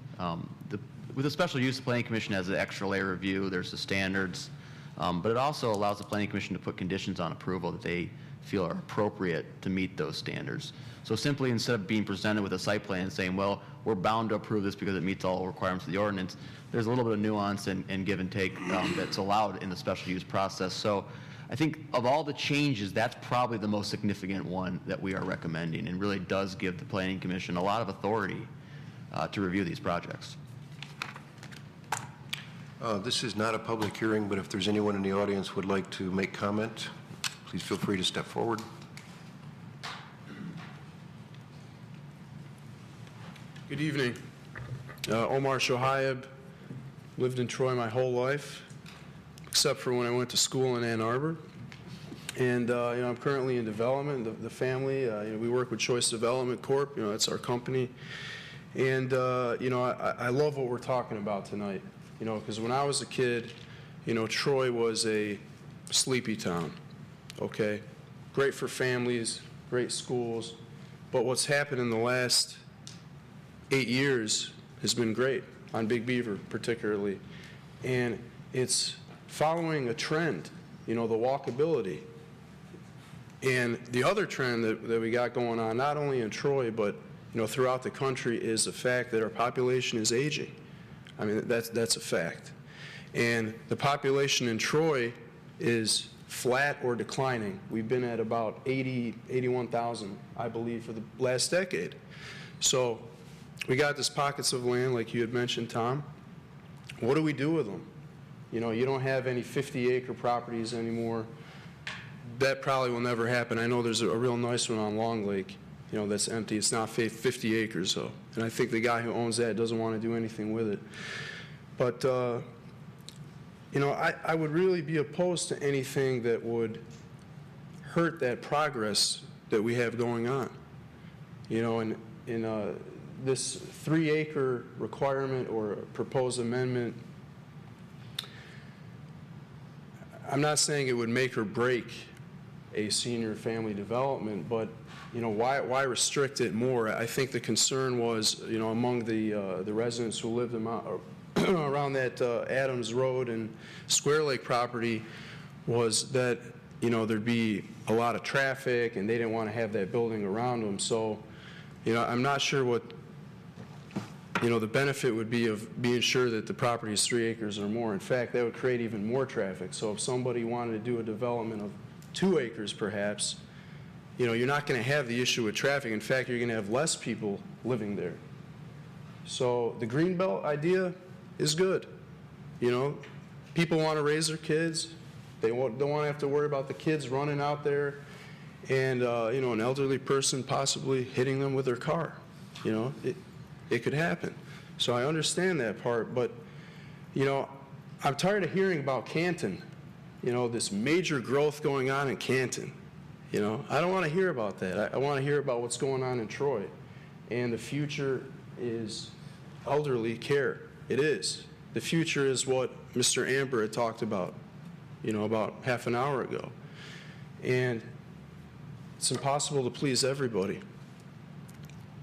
With the special use, the Planning Commission has an extra layer of review. There's the standards, but it also allows the Planning Commission to put conditions on approval that they feel are appropriate to meet those standards. So simply, instead of being presented with a site plan and saying, well, we're bound to approve this because it meets all requirements of the ordinance, there's a little bit of nuance and give and take that's allowed in the special use process. So I think of all the changes, that's probably the most significant one that we are recommending, and really does give the Planning Commission a lot of authority to review these projects. This is not a public hearing, but if there's anyone in the audience who would like to make comment, please feel free to step forward. Good evening. Omar Shohaib, lived in Troy my whole life, except for when I went to school in Ann Arbor. And I'm currently in development. The family, we work with Choice Development Corp. That's our company. And I love what we're talking about tonight. Because when I was a kid, Troy was a sleepy town. Okay, great for families, great schools. But what's happened in the last 8 years has been great on Big Beaver, particularly, and it's following a trend. The walkability. And the other trend that we got going on, not only in Troy, but throughout the country, is the fact that our population is aging. I mean, that's a fact. And the population in Troy is flat or declining. We've been at about 81,000, I believe, for the last decade. So we got these pockets of land, like you had mentioned, Tom. What do we do with them? You don't have any 50-acre properties anymore. That probably will never happen. I know there's a real nice one on Long Lake, that's empty. It's not 50 acres, though. And I think the guy who owns that doesn't want to do anything with it. But, I would really be opposed to anything that would hurt that progress that we have going on. In this 3-acre requirement or proposed amendment, I'm not saying it would make or break a senior family development, but why restrict it more? I think the concern was, among the residents who lived around that Adams Road and Square Lake property, was that there'd be a lot of traffic, and they didn't want to have that building around them. So, I'm not sure what the benefit would be of being sure that the property is 3 acres or more. In fact, that would create even more traffic. So if somebody wanted to do a development of 2 acres, perhaps, you're not going to have the issue with traffic. In fact, you're going to have less people living there. So the Greenbelt idea is good. People want to raise their kids. They don't want to have to worry about the kids running out there and, an elderly person possibly hitting them with their car. It could happen. So I understand that part, but, I'm tired of hearing about Canton, this major growth going on in Canton. I don't want to hear about that. I want to hear about what's going on in Troy. And the future is elderly care. It is. The future is what Mr. Amber had talked about, about half an hour ago. And, It's impossible to please everybody.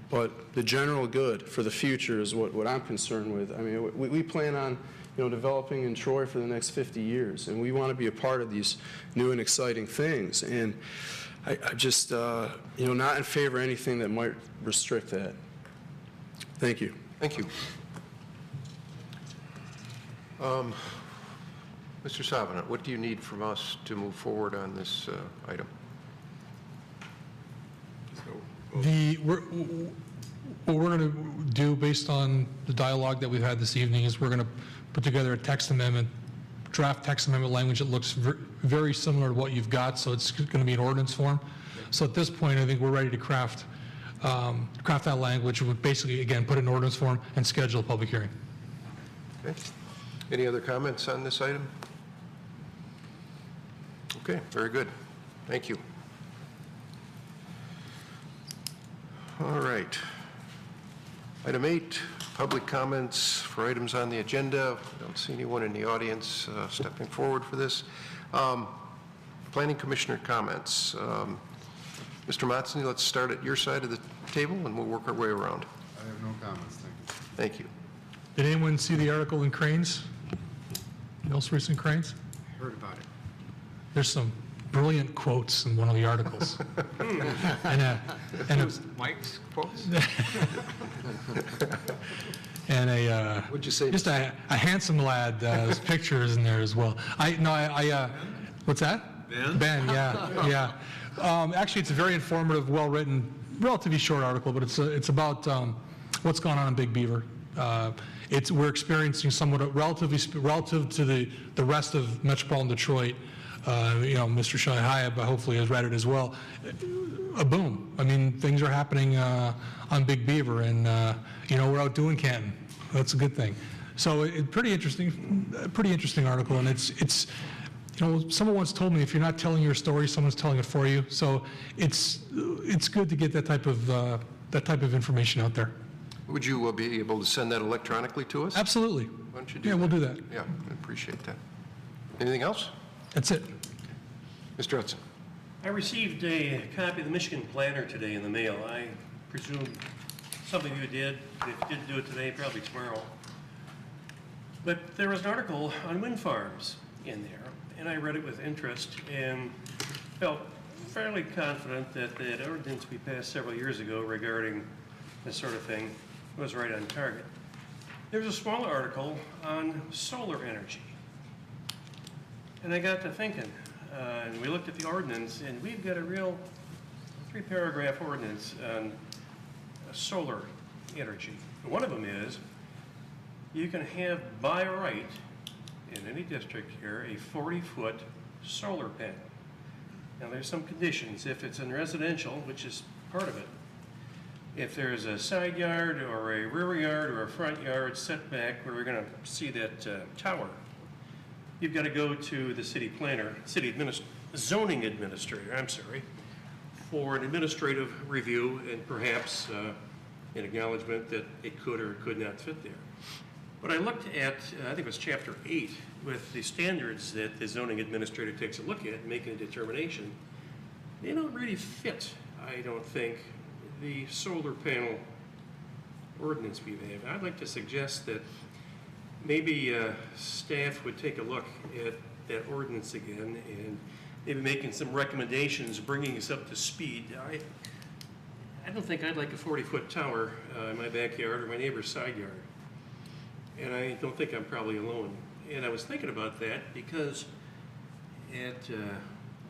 But the general good for the future is what I'm concerned with. I mean, we plan on, developing in Troy for the next 50 years, and we want to be a part of these new and exciting things. And I just, not in favor of anything that might restrict that. Thank you. Thank you. Mr. Savanah, what do you need from us to move forward on this item? What we're going to do, based on the dialogue that we've had this evening, is we're going to put together a text amendment, draft text amendment language that looks very similar to what you've got, so it's going to be in ordinance form. So at this point, I think we're ready to craft that language, would basically, again, put it in ordinance form and schedule a public hearing. Okay. Any other comments on this item? Okay, very good. Thank you. All right. Item 8, public comments for items on the agenda. I don't see anyone in the audience stepping forward for this. Planning Commissioner comments. Mr. Motzny, let's start at your side of the table and we'll work our way around. I have no comments, thank you. Thank you. Did anyone see the article in Cranes? Most recent Cranes? Heard about it. There's some brilliant quotes in one of the articles. Mike's quotes? And What'd you say? just a handsome lad. His picture is in there as well. What's that? Ben, yeah. Actually, it's a very informative, well-written, relatively short article, but it's about what's going on in Big Beaver. We're experiencing somewhat relative to the rest of metropolitan Detroit. Mr. Shai Hayab hopefully has read it as well. A boom. I mean, things are happening on Big Beaver, and we're out doing Canton. That's a good thing. So pretty interesting article, and it's someone once told me if you're not telling your story, someone's telling it for you. So it's good to get that type of information out there. Would you be able to send that electronically to us? Absolutely. Why don't you do Yeah, that? we'll do that. Yeah, I appreciate that. Anything else? That's it. Mr. Hudson. I received a copy of the Michigan Planner today in the mail. I presume some of you did. If you didn't do it today, probably tomorrow. But there was an article on wind farms in there, and I read it with interest and felt fairly confident that that ordinance we passed several years ago regarding this sort of thing was right on target. There was a smaller article on solar energy. And I got to thinking, and we looked at the ordinance, and we've got a real 3-paragraph ordinance on solar energy. And one of them is, you can have by right, in any district here, a 40-foot solar panel. Now there's some conditions. If it's in residential, which is part of it, if there's a side yard or a rear yard or a front yard setback where we're going to see that tower, you've got to go to the city planner, zoning administrator, for an administrative review and perhaps an acknowledgement that it could or could not fit there. But I looked at, I think it was chapter 8, with the standards that the zoning administrator takes a look at, making a determination. They don't really fit, I don't think, the solar panel ordinance we have. I'd like to suggest that maybe staff would take a look at that ordinance again and maybe making some recommendations, bringing us up to speed. I don't think I'd like a 40-foot tower in my backyard or my neighbor's side yard. And I don't think I'm probably alone. And I was thinking about that because at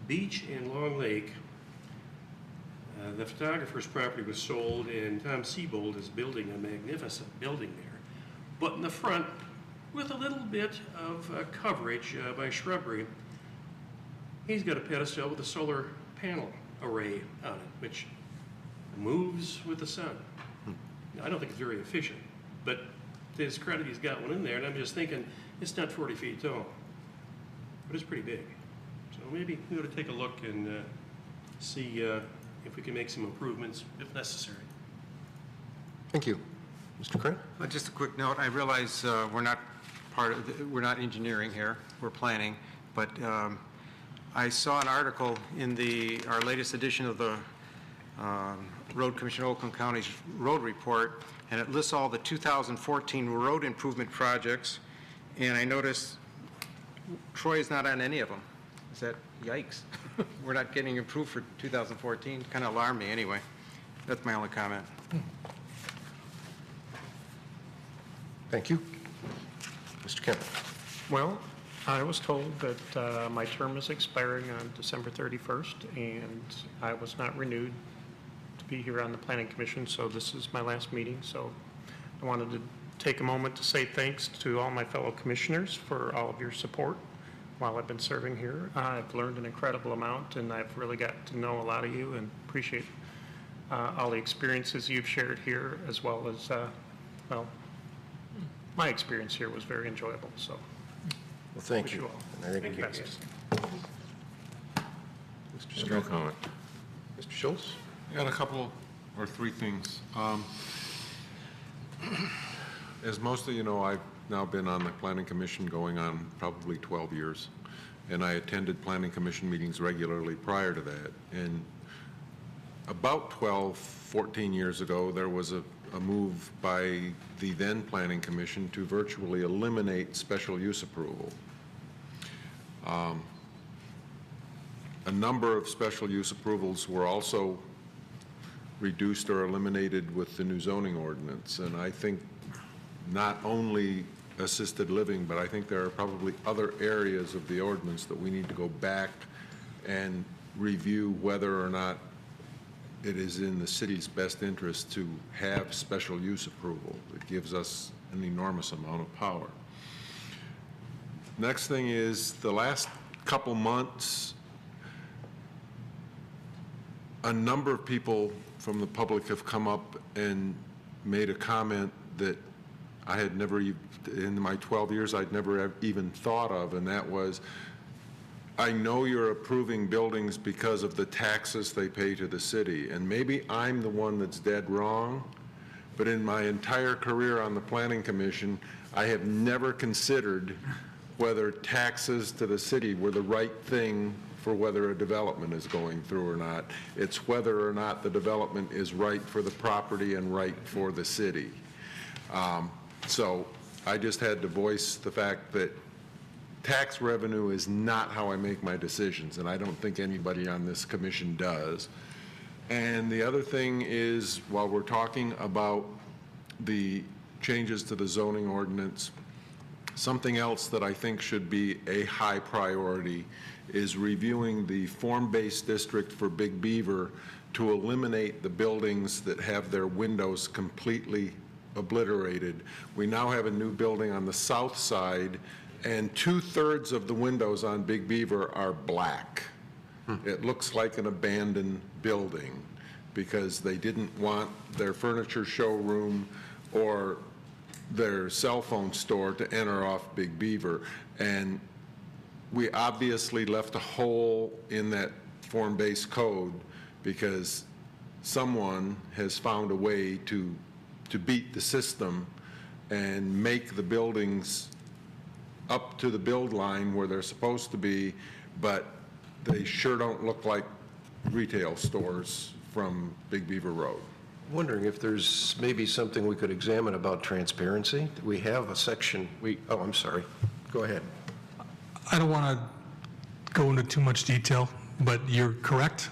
Beach and Long Lake, the photographer's property was sold, and Tom Siebold is building a magnificent building there. But in the front, with a little bit of coverage by shrubbery, he's got a pedestal with a solar panel array on it, which moves with the sun. Now, I don't think it's very efficient, but to his credit, he's got one in there, and I'm just thinking, it's not 40 feet tall, but it's pretty big. So maybe we ought to take a look and see if we can make some improvements if necessary. Thank you. Mr. Crane? Just a quick note. I realize we're not engineering here. We're planning, but I saw an article in our latest edition of the Road Commission Oakland County's Road Report, and it lists all the 2014 road improvement projects, and I noticed Troy is not on any of them. Is that, yikes, we're not getting improved for 2014? Kind of alarmed me anyway. That's my only comment. Thank you. Mr. Kemp. Well, I was told that my term is expiring on December 31st, and I was not renewed to be here on the Planning Commission, so this is my last meeting. So I wanted to take a moment to say thanks to all my fellow commissioners for all of your support while I've been serving here. I've learned an incredible amount, and I've really got to know a lot of you and appreciate all the experiences you've shared here, as well as, well, my experience here was very enjoyable, so. Well, thank wish you. all And I think the we- best. Mr. No Scott. comment. Mr. Schultz? I got a couple or three things. As most of you know, I've now been on the Planning Commission going on probably 12 years, and I attended Planning Commission meetings regularly prior to that. And about 14 years ago, there was a move by the then Planning Commission to virtually eliminate special use approval. A number of special use approvals were also reduced or eliminated with the new zoning ordinance, and I think not only assisted living, but I think there are probably other areas of the ordinance that we need to go back and review whether or not it is in the city's best interest to have special use approval. It gives us an enormous amount of power. Next thing is, the last couple months, a number of people from the public have come up and made a comment that I had never, in my 12 years, I'd never even thought of, and that was, I know you're approving buildings because of the taxes they pay to the city, and maybe I'm the one that's dead wrong, but in my entire career on the Planning Commission, I have never considered whether taxes to the city were the right thing for whether a development is going through or not. It's whether or not the development is right for the property and right for the city. So I just had to voice the fact that tax revenue is not how I make my decisions, and I don't think anybody on this commission does. And the other thing is, while we're talking about the changes to the zoning ordinance, something else that I think should be a high priority is reviewing the form-based district for Big Beaver to eliminate the buildings that have their windows completely obliterated. We now have a new building on the south side, and 2/3 of the windows on Big Beaver are black. It looks like an abandoned building because they didn't want their furniture showroom or their cell phone store to enter off Big Beaver. And we obviously left a hole in that form-based code because someone has found a way to beat the system and make the buildings up to the build line where they're supposed to be, but they sure don't look like retail stores from Big Beaver Road. Wondering if there's maybe something we could examine about transparency. We have a section, oh, I'm sorry. Go ahead. I don't want to go into too much detail, but you're correct.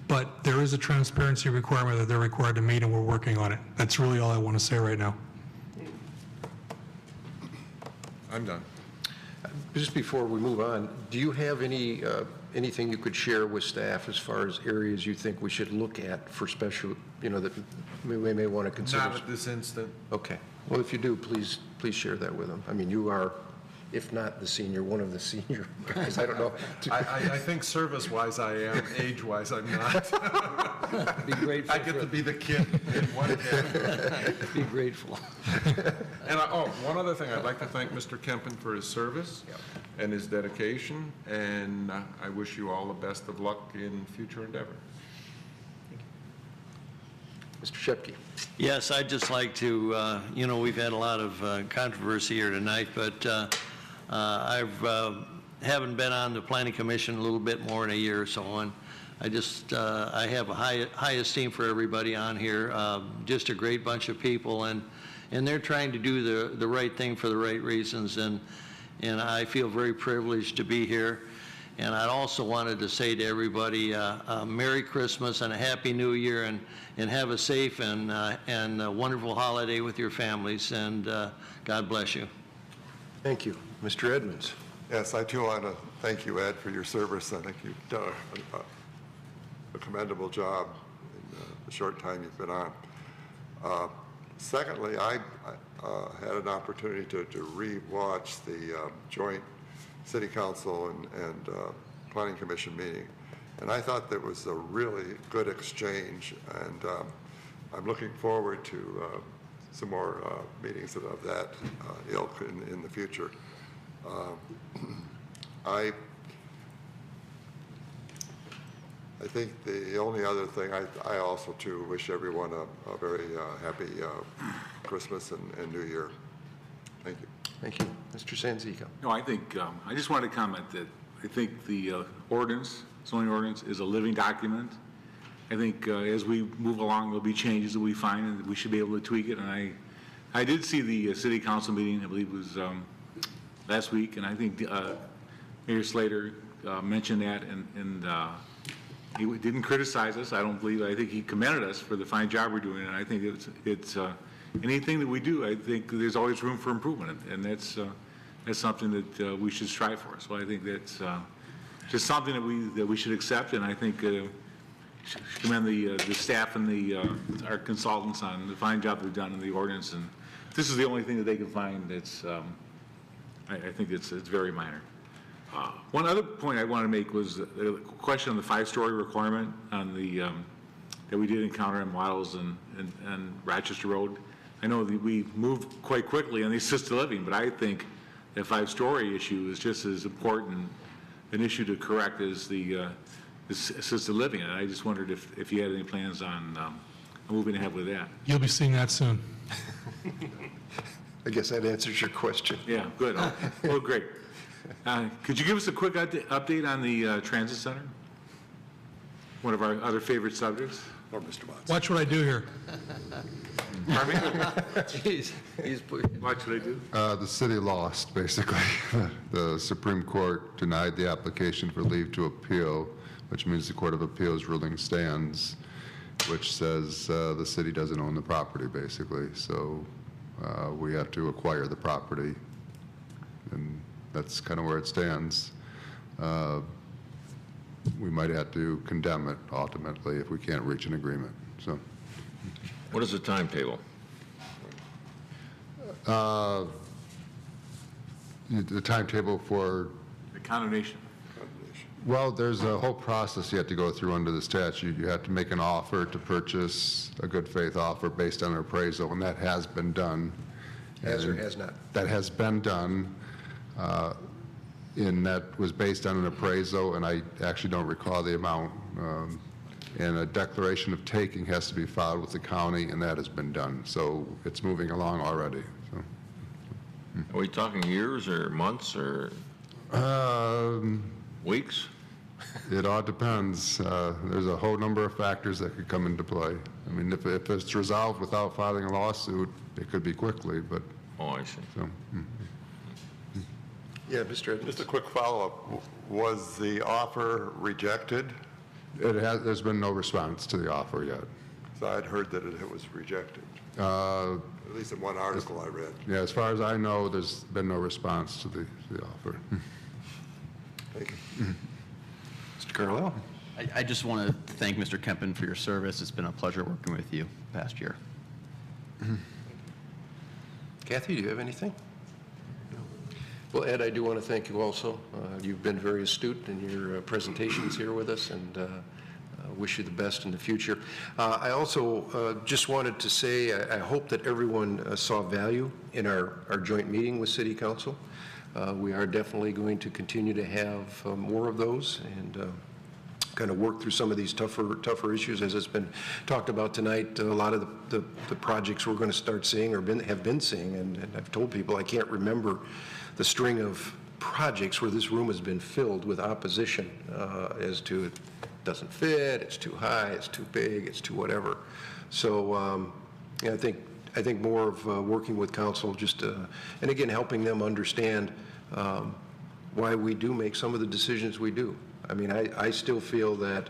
But there is a transparency requirement that they're required to meet, and we're working on it. That's really all I want to say right now. I'm done. Just before we move on, do you have anything you could share with staff as far as areas you think we should look at for special, that we may want to consider? Not at this instant. Okay. Well, if you do, please share that with them. I mean, you are, if not the senior, one of the senior guys. I don't know. I think service-wise I am, age-wise I'm not. Be grateful. I get to be the kid in one kid. Be grateful. And one other thing, I'd like to thank Mr. Kempen for his service and his dedication, and I wish you all the best of luck in future endeavor. Mr. Shepke. Yes, I'd just like to, we've had a lot of controversy here tonight, but I've haven't been on the planning commission a little bit more than a year or so on. I just, I have a high esteem for everybody on here, just a great bunch of people, and they're trying to do the right thing for the right reasons, and I feel very privileged to be here. And I also wanted to say to everybody, Merry Christmas and a Happy New Year, and have a safe and a wonderful holiday with your families, and God bless you. Thank you. Mr. Edmonds. Yes, I too want to thank you, Ed, for your service. I think you've done a commendable job in the short time you've been on. Secondly, I had an opportunity to re-watch the joint City Council and Planning Commission meeting, and I thought there was a really good exchange, and I'm looking forward to some more meetings of that ilk in the future. I think the only other thing, I also too wish everyone a very happy Christmas and New Year. Thank you. Thank you. Mr. Sanzica. No, I think, I just wanted to comment that I think the zoning ordinance is a living document. I think as we move along, there'll be changes that we find, and we should be able to tweak it. And I did see the city council meeting, I believe it was last week, and I think Mayor Slater mentioned that, and he didn't criticize us, I don't believe. I think he commended us for the fine job we're doing, and I think it's anything that we do, I think there's always room for improvement, and that's something that we should strive for. So I think that's just something that we should accept, and I think should commend the staff and our consultants on the fine job they've done in the ordinance. And this is the only thing that they can find that's I think it's very minor. One other point I want to make was a question on the 5-story requirement on the that we did encounter in Waddles and Rochester Road. I know that we moved quite quickly on the assisted living, but I think the 5-story issue is just as important an issue to correct as the assisted living. And I just wondered if you had any plans on moving ahead with that. You'll be seeing that soon. I guess that answers your question. Yeah, good. Oh, great. Could you give us a quick update on the transit center? One of our other favorite subjects. Or Mr. Watts. Watch what I do here. Pardon me? Watch what I do. The city lost, basically. The Supreme Court denied the application for leave to appeal, which means the Court of Appeals ruling stands, which says the city doesn't own the property, basically. So we have to acquire the property, and that's kind of where it stands. We might have to condemn it ultimately if we can't reach an agreement. So, What is the timetable? the timetable for, The condemnation. well, there's a whole process you have to go through under the statute. You have to make an offer to purchase, a good faith offer based on an appraisal, and that has been done. Has or has not? That has been done. And that was based on an appraisal, and I actually don't recall the amount. And a declaration of taking has to be filed with the county, and that has been done. So it's moving along already. So. Are we talking years or months or weeks? It all depends. There's a whole number of factors that could come into play. I mean, if it's resolved without filing a lawsuit, it could be quickly, but. Oh, I see. So, Yeah, Mr. Edmonds. Just a quick follow-up. Was the offer rejected? There's been no response to the offer yet. So I'd heard that it was rejected, At least in one article I read. Yeah, as far as I know, there's been no response to the offer. Thank you. Mr. Carlisle. I just want to thank Mr. Kempen for your service. It's been a pleasure working with you past year. Kathy, do you have anything? No. Well, Ed, I do want to thank you also. You've been very astute in your presentations here with us, and wish you the best in the future. I also just wanted to say I hope that everyone saw value in our joint meeting with City Council. We are definitely going to continue to have more of those and kind of work through some of these tougher issues. As it's been talked about tonight, a lot of the projects we're going to start seeing or have been seeing, and I've told people I can't remember the string of projects where this room has been filled with opposition as to it doesn't fit, it's too high, it's too big, it's too whatever. So yeah, I think more of working with council, just and again helping them understand why we do make some of the decisions we do. I mean, I still feel that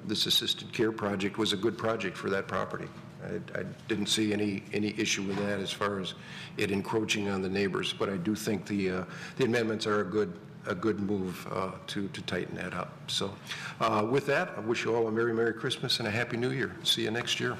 this assisted care project was a good project for that property. I didn't see any issue with that as far as it encroaching on the neighbors, but I do think the amendments are a good move to tighten that up. So with that, I wish you all a Merry Christmas and a Happy New Year. See you next year.